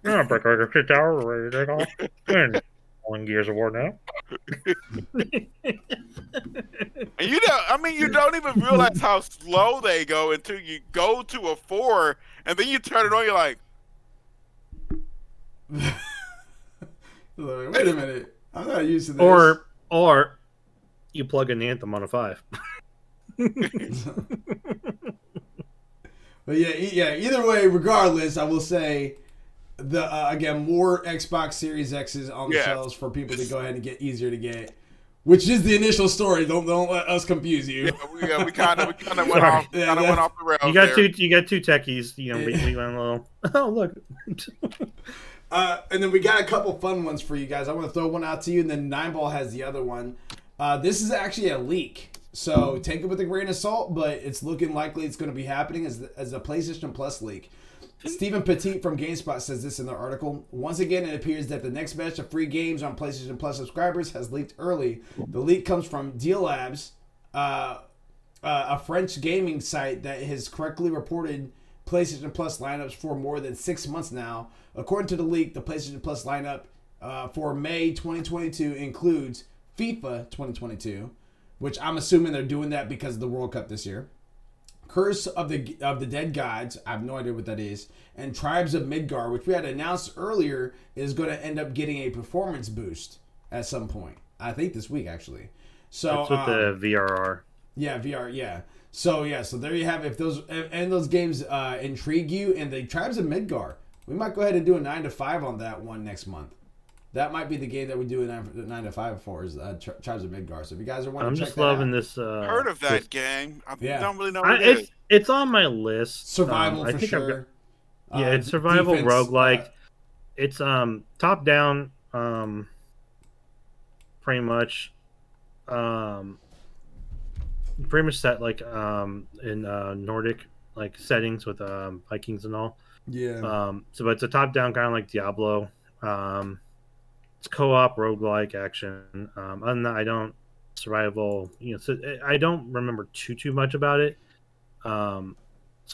Yeah, but I can sit down, ready to take off. And on Gears of War now. And you don't even realize how slow they go until you go to a 4, and then you turn it on. You're like, wait a minute, I'm not used to this. Or you plug in Anthem on a 5. But yeah. Either way, regardless, I will say again, more Xbox Series X's on the shelves for people to go ahead and get easier to get. Which is the initial story. Don't let us confuse you. Yeah, we kind of went off the rails. You got two techies. You know, we went a little. Oh look. And then we got a couple fun ones for you guys. I want to throw one out to you, and then Nineball has the other one. This is actually a leak, so take it with a grain of salt. But it's looking likely it's going to be happening as a PlayStation Plus leak. Stephen Petit from GameSpot says this in the article. Once again, it appears that the next batch of free games on PlayStation Plus subscribers has leaked early. The leak comes from Deal Labs, a French gaming site that has correctly reported PlayStation Plus lineups for more than 6 months now. According to the leak, the PlayStation Plus lineup for May 2022 includes FIFA 2022, which I'm assuming they're doing that because of the World Cup this year. Curse of the Dead Gods, I have no idea what that is, and Tribes of Midgard, which we had announced earlier is going to end up getting a performance boost at some point. I think this week, actually. So that's with the VRR. Yeah, VR, yeah. So there you have it. If those games intrigue you, and the Tribes of Midgard, we might go ahead and do a 9 to 5 on that one next month. That might be the game that we do a 9 to 5 for, is Tribes of Midgard. So if you guys are wanting to check that out. I'm just loving this. Heard of that game. I don't really know what it is. It's on my list. Survival for sure. It's survival defense, roguelike. It's top down, pretty much. Pretty much set like in Nordic like settings with Vikings and all. Yeah. But it's a top down kind of like Diablo. It's co-op roguelike action. Other than that, I don't survival. So I don't remember too much about it. So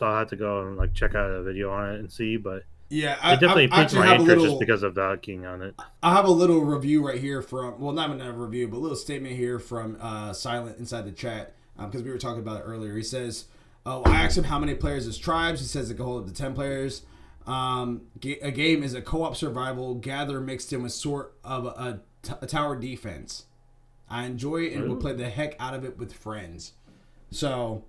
I'll have to go and like check out a video on it and see. But yeah, it definitely piqued my interest just because of Viking on it. I have a little review right here from not a review, but a little statement here from Silent inside the chat because we were talking about it earlier. He says, "Oh, I asked him how many players is Tribes. He says it can hold up to 10 players." A game is a co-op survival gather mixed in with sort of a tower defense. I enjoy it and will play the heck out of it with friends. So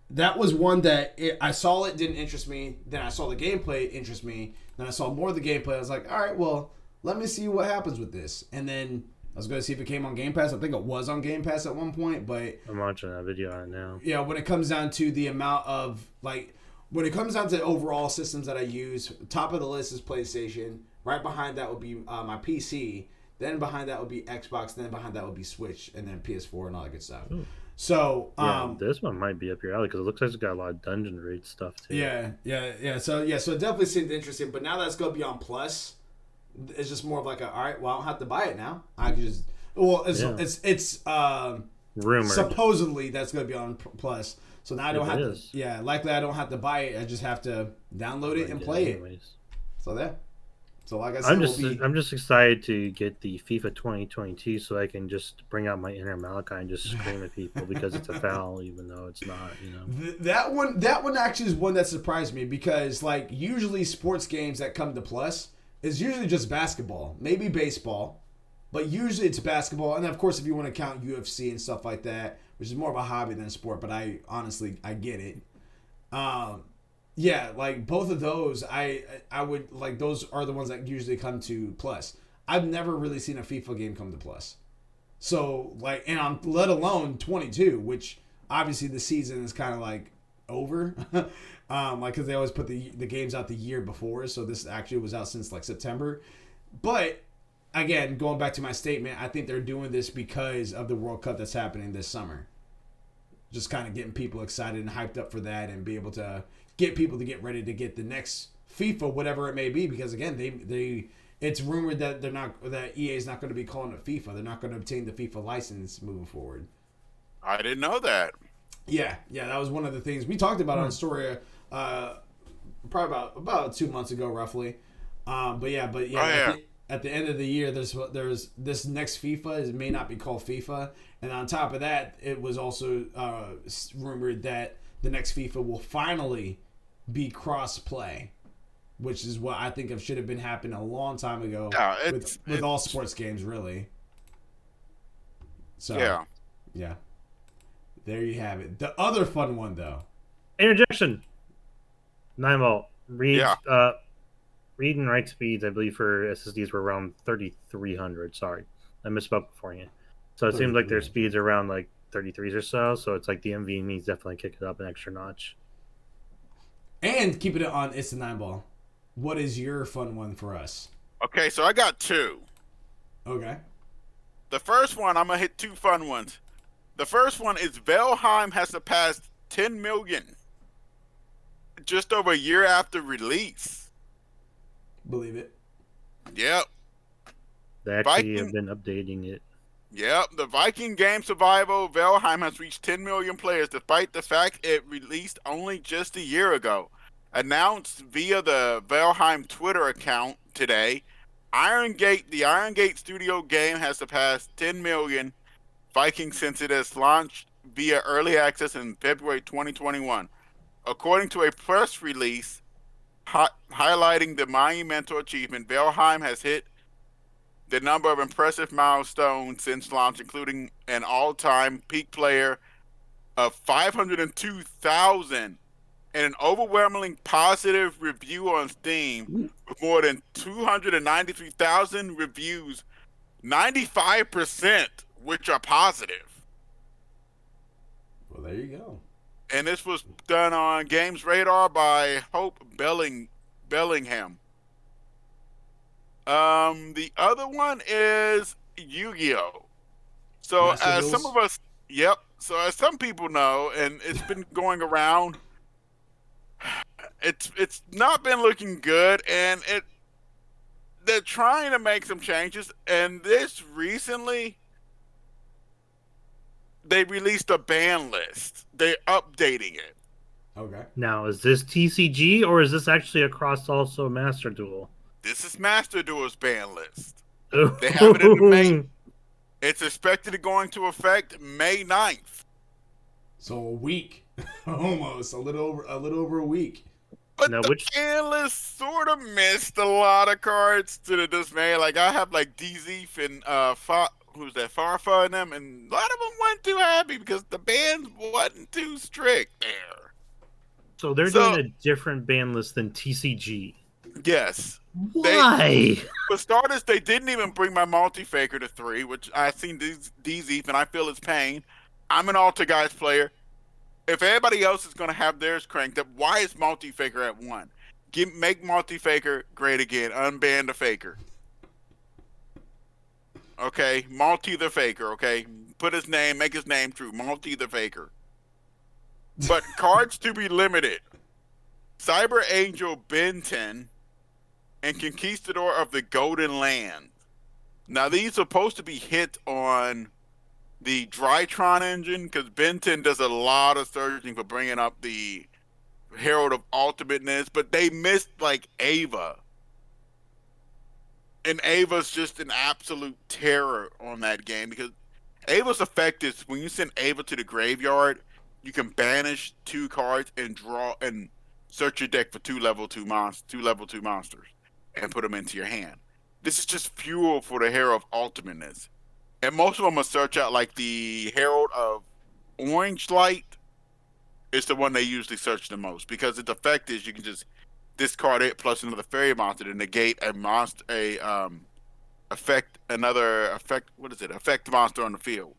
that was one that I saw it, didn't interest me. Then I saw the gameplay, it interested me. Then I saw more of the gameplay. I was like, all right, well, let me see what happens with this. And then I was going to see if it came on Game Pass. I think it was on Game Pass at one point, but I'm watching that video on it now. Yeah, when it comes down to the amount of when it comes down to overall systems that I use, top of the list is PlayStation. Right behind that would be my PC. Then behind that would be Xbox. Then behind that would be Switch, and then PS4 and all that good stuff. Ooh. So this one might be up your alley because it looks like it's got a lot of dungeon raid stuff too. Yeah. So it definitely seemed interesting. But now that's going to be on Plus. It's just more of like all right, well, I don't have to buy it now. I can just it's rumored. Supposedly that's going to be on Plus. So now I don't have to. Yeah, likely I don't have to buy it. I just have to download it and play it. So there. So like I said, I'm just excited to get the FIFA 2022 so I can just bring out my inner Malachi and just scream at people because it's a foul, even though it's not. That one actually is one that surprised me because like usually sports games that come to Plus is usually just basketball, maybe baseball, but usually it's basketball. And then of course, if you want to count UFC and stuff like that, which is more of a hobby than a sport, but I get it. Yeah, like both of those, I would like those are the ones that usually come to Plus. I've never really seen a FIFA game come to Plus. So like, and on let alone 22, which obviously the season is kind of like over, like because they always put the games out the year before. So this actually was out since like September, but. Again, going back to my statement, I think they're doing this because of the World Cup that's happening this summer. Just kind of getting people excited and hyped up for that and be able to get people to get ready to get the next FIFA, whatever it may be. Because again, it's rumored that that EA is not going to be calling it FIFA. They're not going to obtain the FIFA license moving forward. I didn't know that. Yeah, that was one of the things we talked about on Story, probably about 2 months ago, roughly. But yeah. At the end of the year, there's this next FIFA. It may not be called FIFA, and on top of that, it was also rumored that the next FIFA will finally be cross-play, which is what I think should have been happening a long time ago with all sports games, really. So yeah, there you have it. The other fun one, though, interjection. 9 volt reads read and write speeds, I believe, for SSDs were around 3,300. Sorry, I misspoke beforehand. So it seems like their 3,300. speeds are around like 33s or so. So it's like the NVMe's definitely kick it up an extra notch. And keeping it on It's a 9 Ball. What is your fun one for us? Okay, so I got two. Okay. The first one, I'm going to hit two fun ones. The first one is Valheim has surpassed 10 million just over a year after release. Believe it. Yep. They actually have been updating it. Yep, the Viking game survival Valheim has reached 10 million players despite the fact it released only just a year ago. Announced via the Valheim Twitter account today, the Iron Gate studio game has surpassed 10 million Viking since it has launched via early access in February 2021. According to a press release highlighting the monumental achievement, Valheim has hit the number of impressive milestones since launch, including an all-time peak player of 502,000 and an overwhelmingly positive review on Steam with more than 293,000 reviews, 95% which are positive. Well, there you go. And this was done on Games Radar by Hope Bellingham. The other one is Yu-Gi-Oh. So Master as Duels? some of us, yep. So as some people know, and it's been going around, it's not been looking good, and they're trying to make some changes. And this recently, they released a ban list. They're updating it. Okay. Now, is this TCG or is this actually across also Master Duel? This is Master Duel's ban list. They have it in the May. It's expected to go into effect May 9th. So a week, almost a little over a week. But now, the ban list sort of missed a lot of cards to the dismay. Like I have like DZ and who's that, Farfa and them, and a lot of them weren't too happy because the ban wasn't too strict there. So they're doing a different ban list than TCG. Yes. Why? For starters, they didn't even bring my multi-faker to 3, which I've seen DZ and I feel it's pain. I'm an Alta Guys player. If everybody else is going to have theirs cranked up, why is multi-faker at 1? Make multi-faker great again. Unban the faker. Okay, multi the faker. Okay, put his name, make his name true. Multi the faker. But cards to be limited: Cyber Angel Benton and Conquistador of the Golden Land. Now these are supposed to be hit on the Drytron engine because Benton does a lot of searching for bringing up the Herald of Ultimateness, but they missed like Ava. And Ava's just an absolute terror on that game because Ava's effect is when you send Ava to the graveyard, you can banish 2 cards and draw and search your deck for 2 level 2 monsters and put them into your hand. This is just fuel for the Herald of Ultimateness. And most of them will search out like the Herald of Orange Light is the one they usually search the most because its effect is you can just discard it plus another fairy monster to negate a monster, affect monster on the field.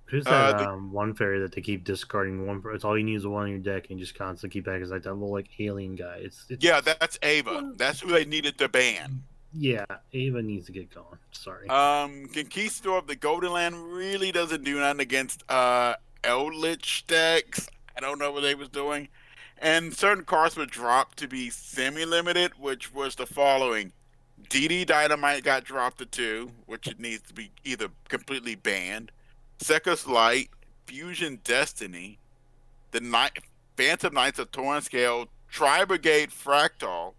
Who's that one fairy that they keep discarding? It's all you need is one on your deck and you just constantly keep back. It's like that little like alien guy. Yeah, that's Ava. That's who they needed to ban. Yeah, Ava needs to get going. Sorry. Conquistador of the Golden Land really doesn't do nothing against Eldritch decks. I don't know what they was doing. And certain cards were dropped to be semi-limited, which was the following. DD Dynamite got dropped to 2, which it needs to be either completely banned. Sekka's Light, Fusion Destiny, the Phantom Knights of Torn Scale, Tri-Brigade Fractal,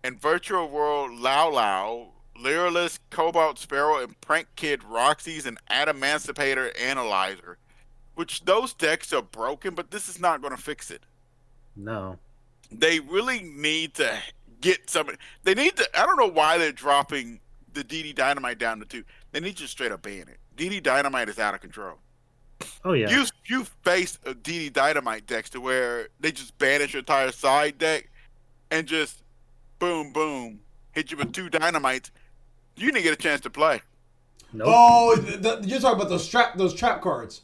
and Virtual World Lao Lao, Lyralist, Cobalt Sparrow, and Prank Kid Roxy's and Adamancipator Analyzer. Which those decks are broken, but this is not going to fix it. No. They really need to get somebody. They need to. I don't know why they're dropping the DD Dynamite down to 2. They need to straight up ban it. DD Dynamite is out of control. Oh yeah. You faced a DD Dynamite decks to where they just banish your entire side deck and just boom, boom, hit you with 2 dynamites, you didn't get a chance to play. Nope. Oh, you're talking about those trap cards.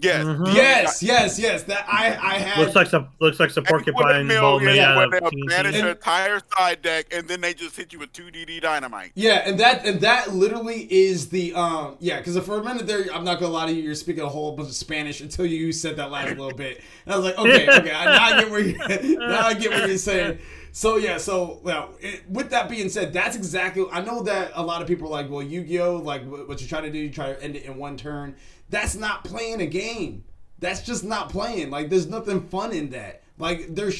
Yes. Mhm. Yes. That I had. Looks like some porcupine ball made Yeah, out where of they'll TNT. banish your entire side deck, and then they just hit you with 2 DD dynamite. Yeah, and that literally is the because for a minute there, I'm not gonna lie to you, you're speaking a whole bunch of Spanish until you said that last little bit, and I was like, okay, now I get what you're saying. So with that being said, that's exactly. I know that a lot of people are like, well, Yu-Gi-Oh, like what you try to do, you try to end it in one turn. That's not playing a game. That's just not playing. Like, there's nothing fun in that. Like, there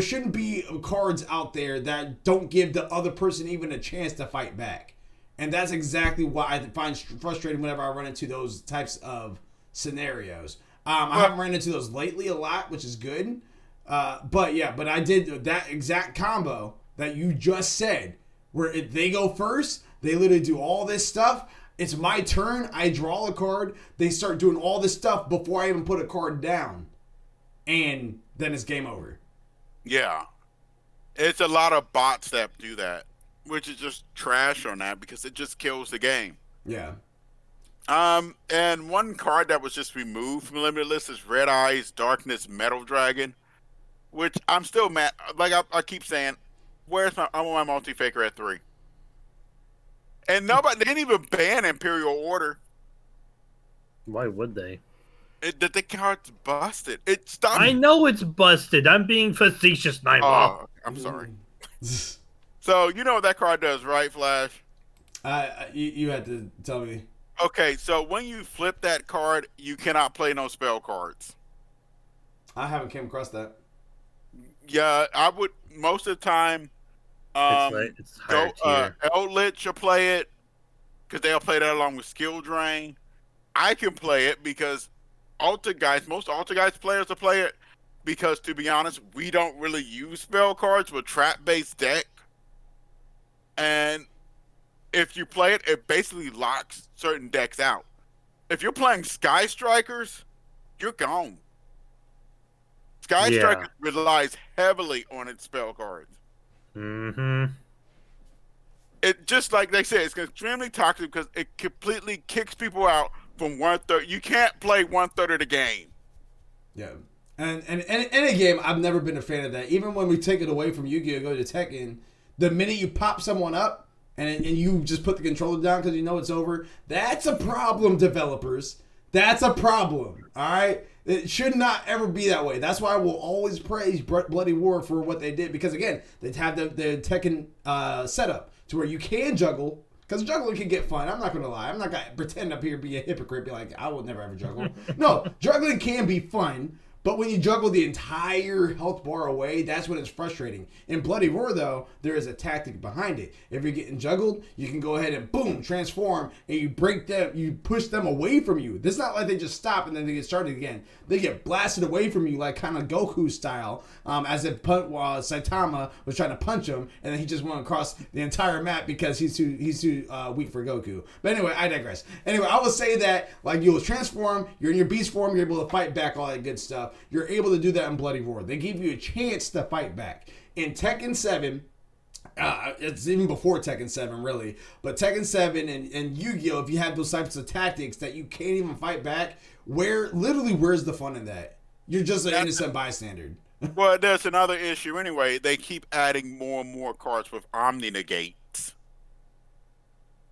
shouldn't be cards out there that don't give the other person even a chance to fight back. And that's exactly why I find frustrating whenever I run into those types of scenarios. I haven't run into those lately a lot, which is good. But I did that exact combo that you just said, where if they go first, they literally do all this stuff. It's my turn. I draw a card. They start doing all this stuff before I even put a card down. And then it's game over. Yeah. It's a lot of bots that do that, which is just trash on that because it just kills the game. Yeah. And one card that was just removed from the limited list is Red Eyes Darkness Metal Dragon, which I'm still mad. Like I keep saying, I want my multi-faker at 3. And nobody, they didn't even ban Imperial Order. Why would they? The card's busted. It stopped. I know it's busted. I'm being facetious, Nightlaw. Oh, I'm sorry. So you know what that card does, right, Flash? You had to tell me. Okay, so when you flip that card, you cannot play no spell cards. I haven't came across that. Yeah, I would most of the time. It's higher tier. ALWT should play it because they'll play that along with Skill Drain. I can play it because most Alta Guys players will play it because, to be honest, we don't really use spell cards with trap-based deck. And if you play it, it basically locks certain decks out. If you're playing Sky Strikers, you're gone. Sky Strikers relies heavily on its spell cards. Mm-hmm. It just like they said, it's extremely toxic because it completely kicks people out from 1/3. You can't play 1/3 of the game. Yeah, and in a game, I've never been a fan of that. Even when we take it away from Yu-Gi-Oh, go to Tekken, the minute you pop someone up and you just put the controller down because you know it's over, that's a problem, developers. That's a problem. All right. It should not ever be that way. That's why I will always praise Bloody War for what they did. Because, again, they have the Tekken setup to where you can juggle. Because juggling can get fun. I'm not going to lie. I'm not going to pretend up here be a hypocrite. Be like, I will never ever juggle. No, juggling can be fun. But when you juggle the entire health bar away, that's when it's frustrating. In Bloody Roar, though, there is a tactic behind it. If you're getting juggled, you can go ahead and boom, transform, and you break them, you push them away from you. It's not like they just stop and then they get started again. They get blasted away from you, like kind of Goku style, as if Saitama was trying to punch him, and then he just went across the entire map because he's too weak for Goku. But anyway, I digress. Anyway, I will say that like you'll transform, you're in your beast form, you're able to fight back, all that good stuff. You're able to do that in Bloody Roar. They give you a chance to fight back. In Tekken 7, it's even before Tekken 7, really. But Tekken 7 and Yu-Gi-Oh, if you have those types of tactics that you can't even fight back, where's the fun in that? You're just an innocent bystander. Well, there's another issue anyway. They keep adding more and more cards with Omni Negates.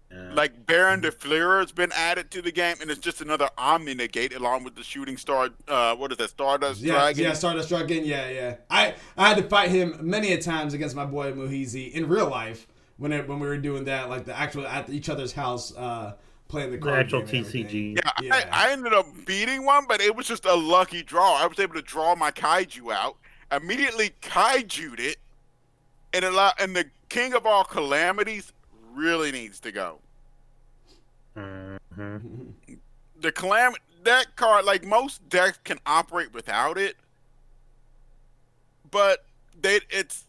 Like Baron de Fleur has been added to the game, and it's just another Omni Negate along with the Shooting Star. What is that? Stardust Dragon. Yeah, Stardust Dragon. Yeah. I had to fight him many a times against my boy Muhizi in real life when we were doing that, like the actual at each other's house, playing the card actual game TCG. Yeah. I ended up beating one, but it was just a lucky draw. I was able to draw my Kaiju out, immediately Kaiju'd it, and the King of all calamities really needs to go. Mm-hmm. That card, like most decks can operate without it, but it's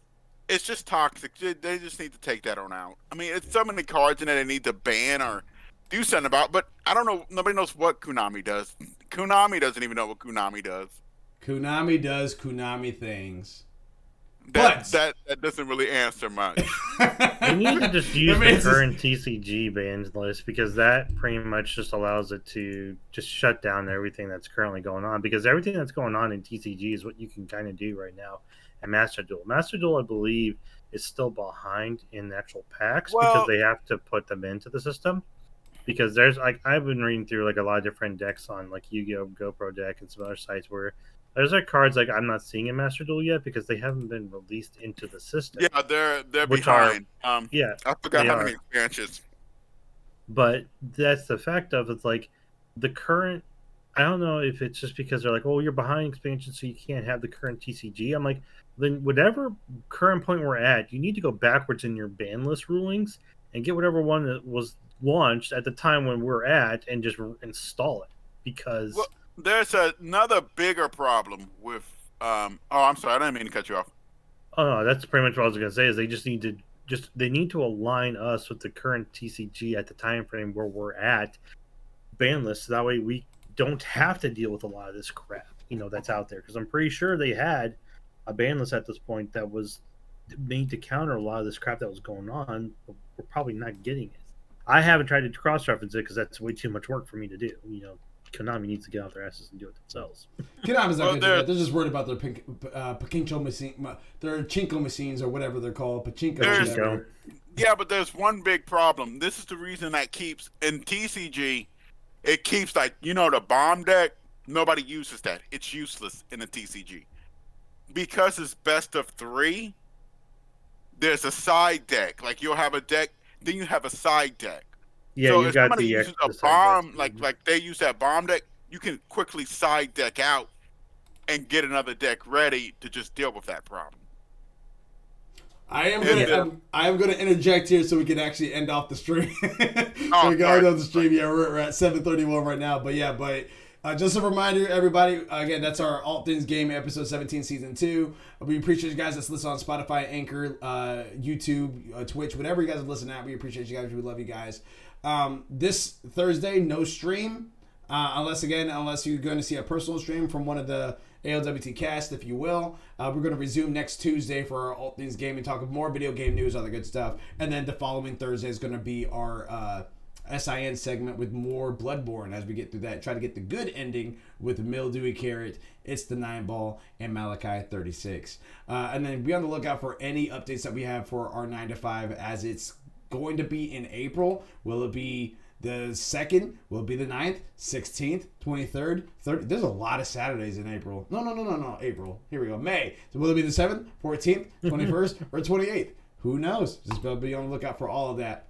just toxic. They just need to take that on out. I mean, it's so many cards in there they need to ban or do something about, but I don't know. Nobody knows what Konami does. Konami doesn't even know what Konami does. Konami does Konami things. That doesn't really answer much. They need to just use the current TCG bans list, because that pretty much just allows it to just shut down everything that's currently going on. Because everything that's going on in TCG is what you can kind of do right now at Master Duel. Master Duel, I believe, is still behind in the actual packs because they have to put them into the system. Because there's like, I've been reading through like a lot of different decks on like Yu-Gi-Oh! GoPro deck and some other sites where there's like cards like I'm not seeing in Master Duel yet because they haven't been released into the system. Yeah, they're behind. Yeah, I forgot how many expansions. But that's the fact of it's like the current. I don't know if it's just because they're like, oh, you're behind expansion, so you can't have the current TCG. I'm like, then whatever current point we're at, you need to go backwards in your ban list rulings and get whatever one that was launched at the time when we're at and just install it. Because there's another bigger problem with. I'm sorry, I didn't mean to cut you off. Oh no, that's pretty much what I was gonna say. Is they just need to align us with the current TCG at the time frame where we're at ban list, so that way we don't have to deal with a lot of this crap, that's out there. Because I'm pretty sure they had a ban list at this point that was made to counter a lot of this crap that was going on, but we're probably not getting it. I haven't tried to cross-reference it because that's way too much work for me to do. Konami needs to get out their asses and do it themselves. Konami's not going to do that. They're just worried about their pachinko machine, their chinko machines or whatever they're called. Pachinko. Yeah, but there's one big problem. This is the reason that keeps in TCG. It keeps the bomb deck. Nobody uses that. It's useless in the TCG because it's best of 3. There's a side deck. Like you'll have a deck, then you have a side deck. Yeah, so you if got somebody the uses a bomb, like they use that bomb deck, you can quickly side deck out and get another deck ready to just deal with that problem. I am going to interject here so we can actually end off the stream. So we can end off the stream. Yeah, we're at 7:31 right now. But just a reminder, everybody. Again, that's our ALWT Things Gaming episode 17, season 2. We appreciate you guys that's listening on Spotify, Anchor, YouTube, Twitch, whatever you guys are listening at. We appreciate you guys. We love you guys. This Thursday, no stream, unless you're going to see a personal stream from one of the ALWT Cast, if you will. We're going to resume next Tuesday for our ALWT Things Gaming, talk of more video game news, all the good stuff. And then the following Thursday is going to be our SIN segment with more Bloodborne as we get through that. Try to get the good ending with Mildewy Carrot, It's the 9-Ball, and Malachi 36. And then be on the lookout for any updates that we have for our 9 to 5 as it's going to be in April. Will it be the 2nd? Will it be the 9th, 16th, 23rd, 30th? There's a lot of Saturdays in April. No. April. Here we go. May. So will it be the 7th, 14th, 21st, or 28th? Who knows? Just be on the lookout for all of that.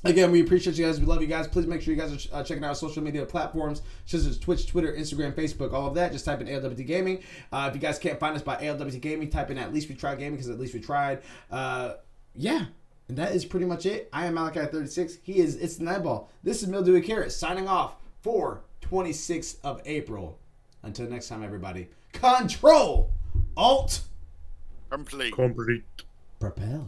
Again, we appreciate you guys. We love you guys. Please make sure you guys are checking out our social media platforms, such as Twitch, Twitter, Instagram, Facebook, all of that. Just type in ALWT Gaming. If you guys can't find us by ALWT Gaming, type in At Least We Tried Gaming, because At Least We Tried. And that is pretty much it. I am Malachi 36. He is It's the 9-Ball. This is Mildewy Carrot signing off for 26th of April. Until next time, everybody. Control. Alt. Complete. Complete. Propel.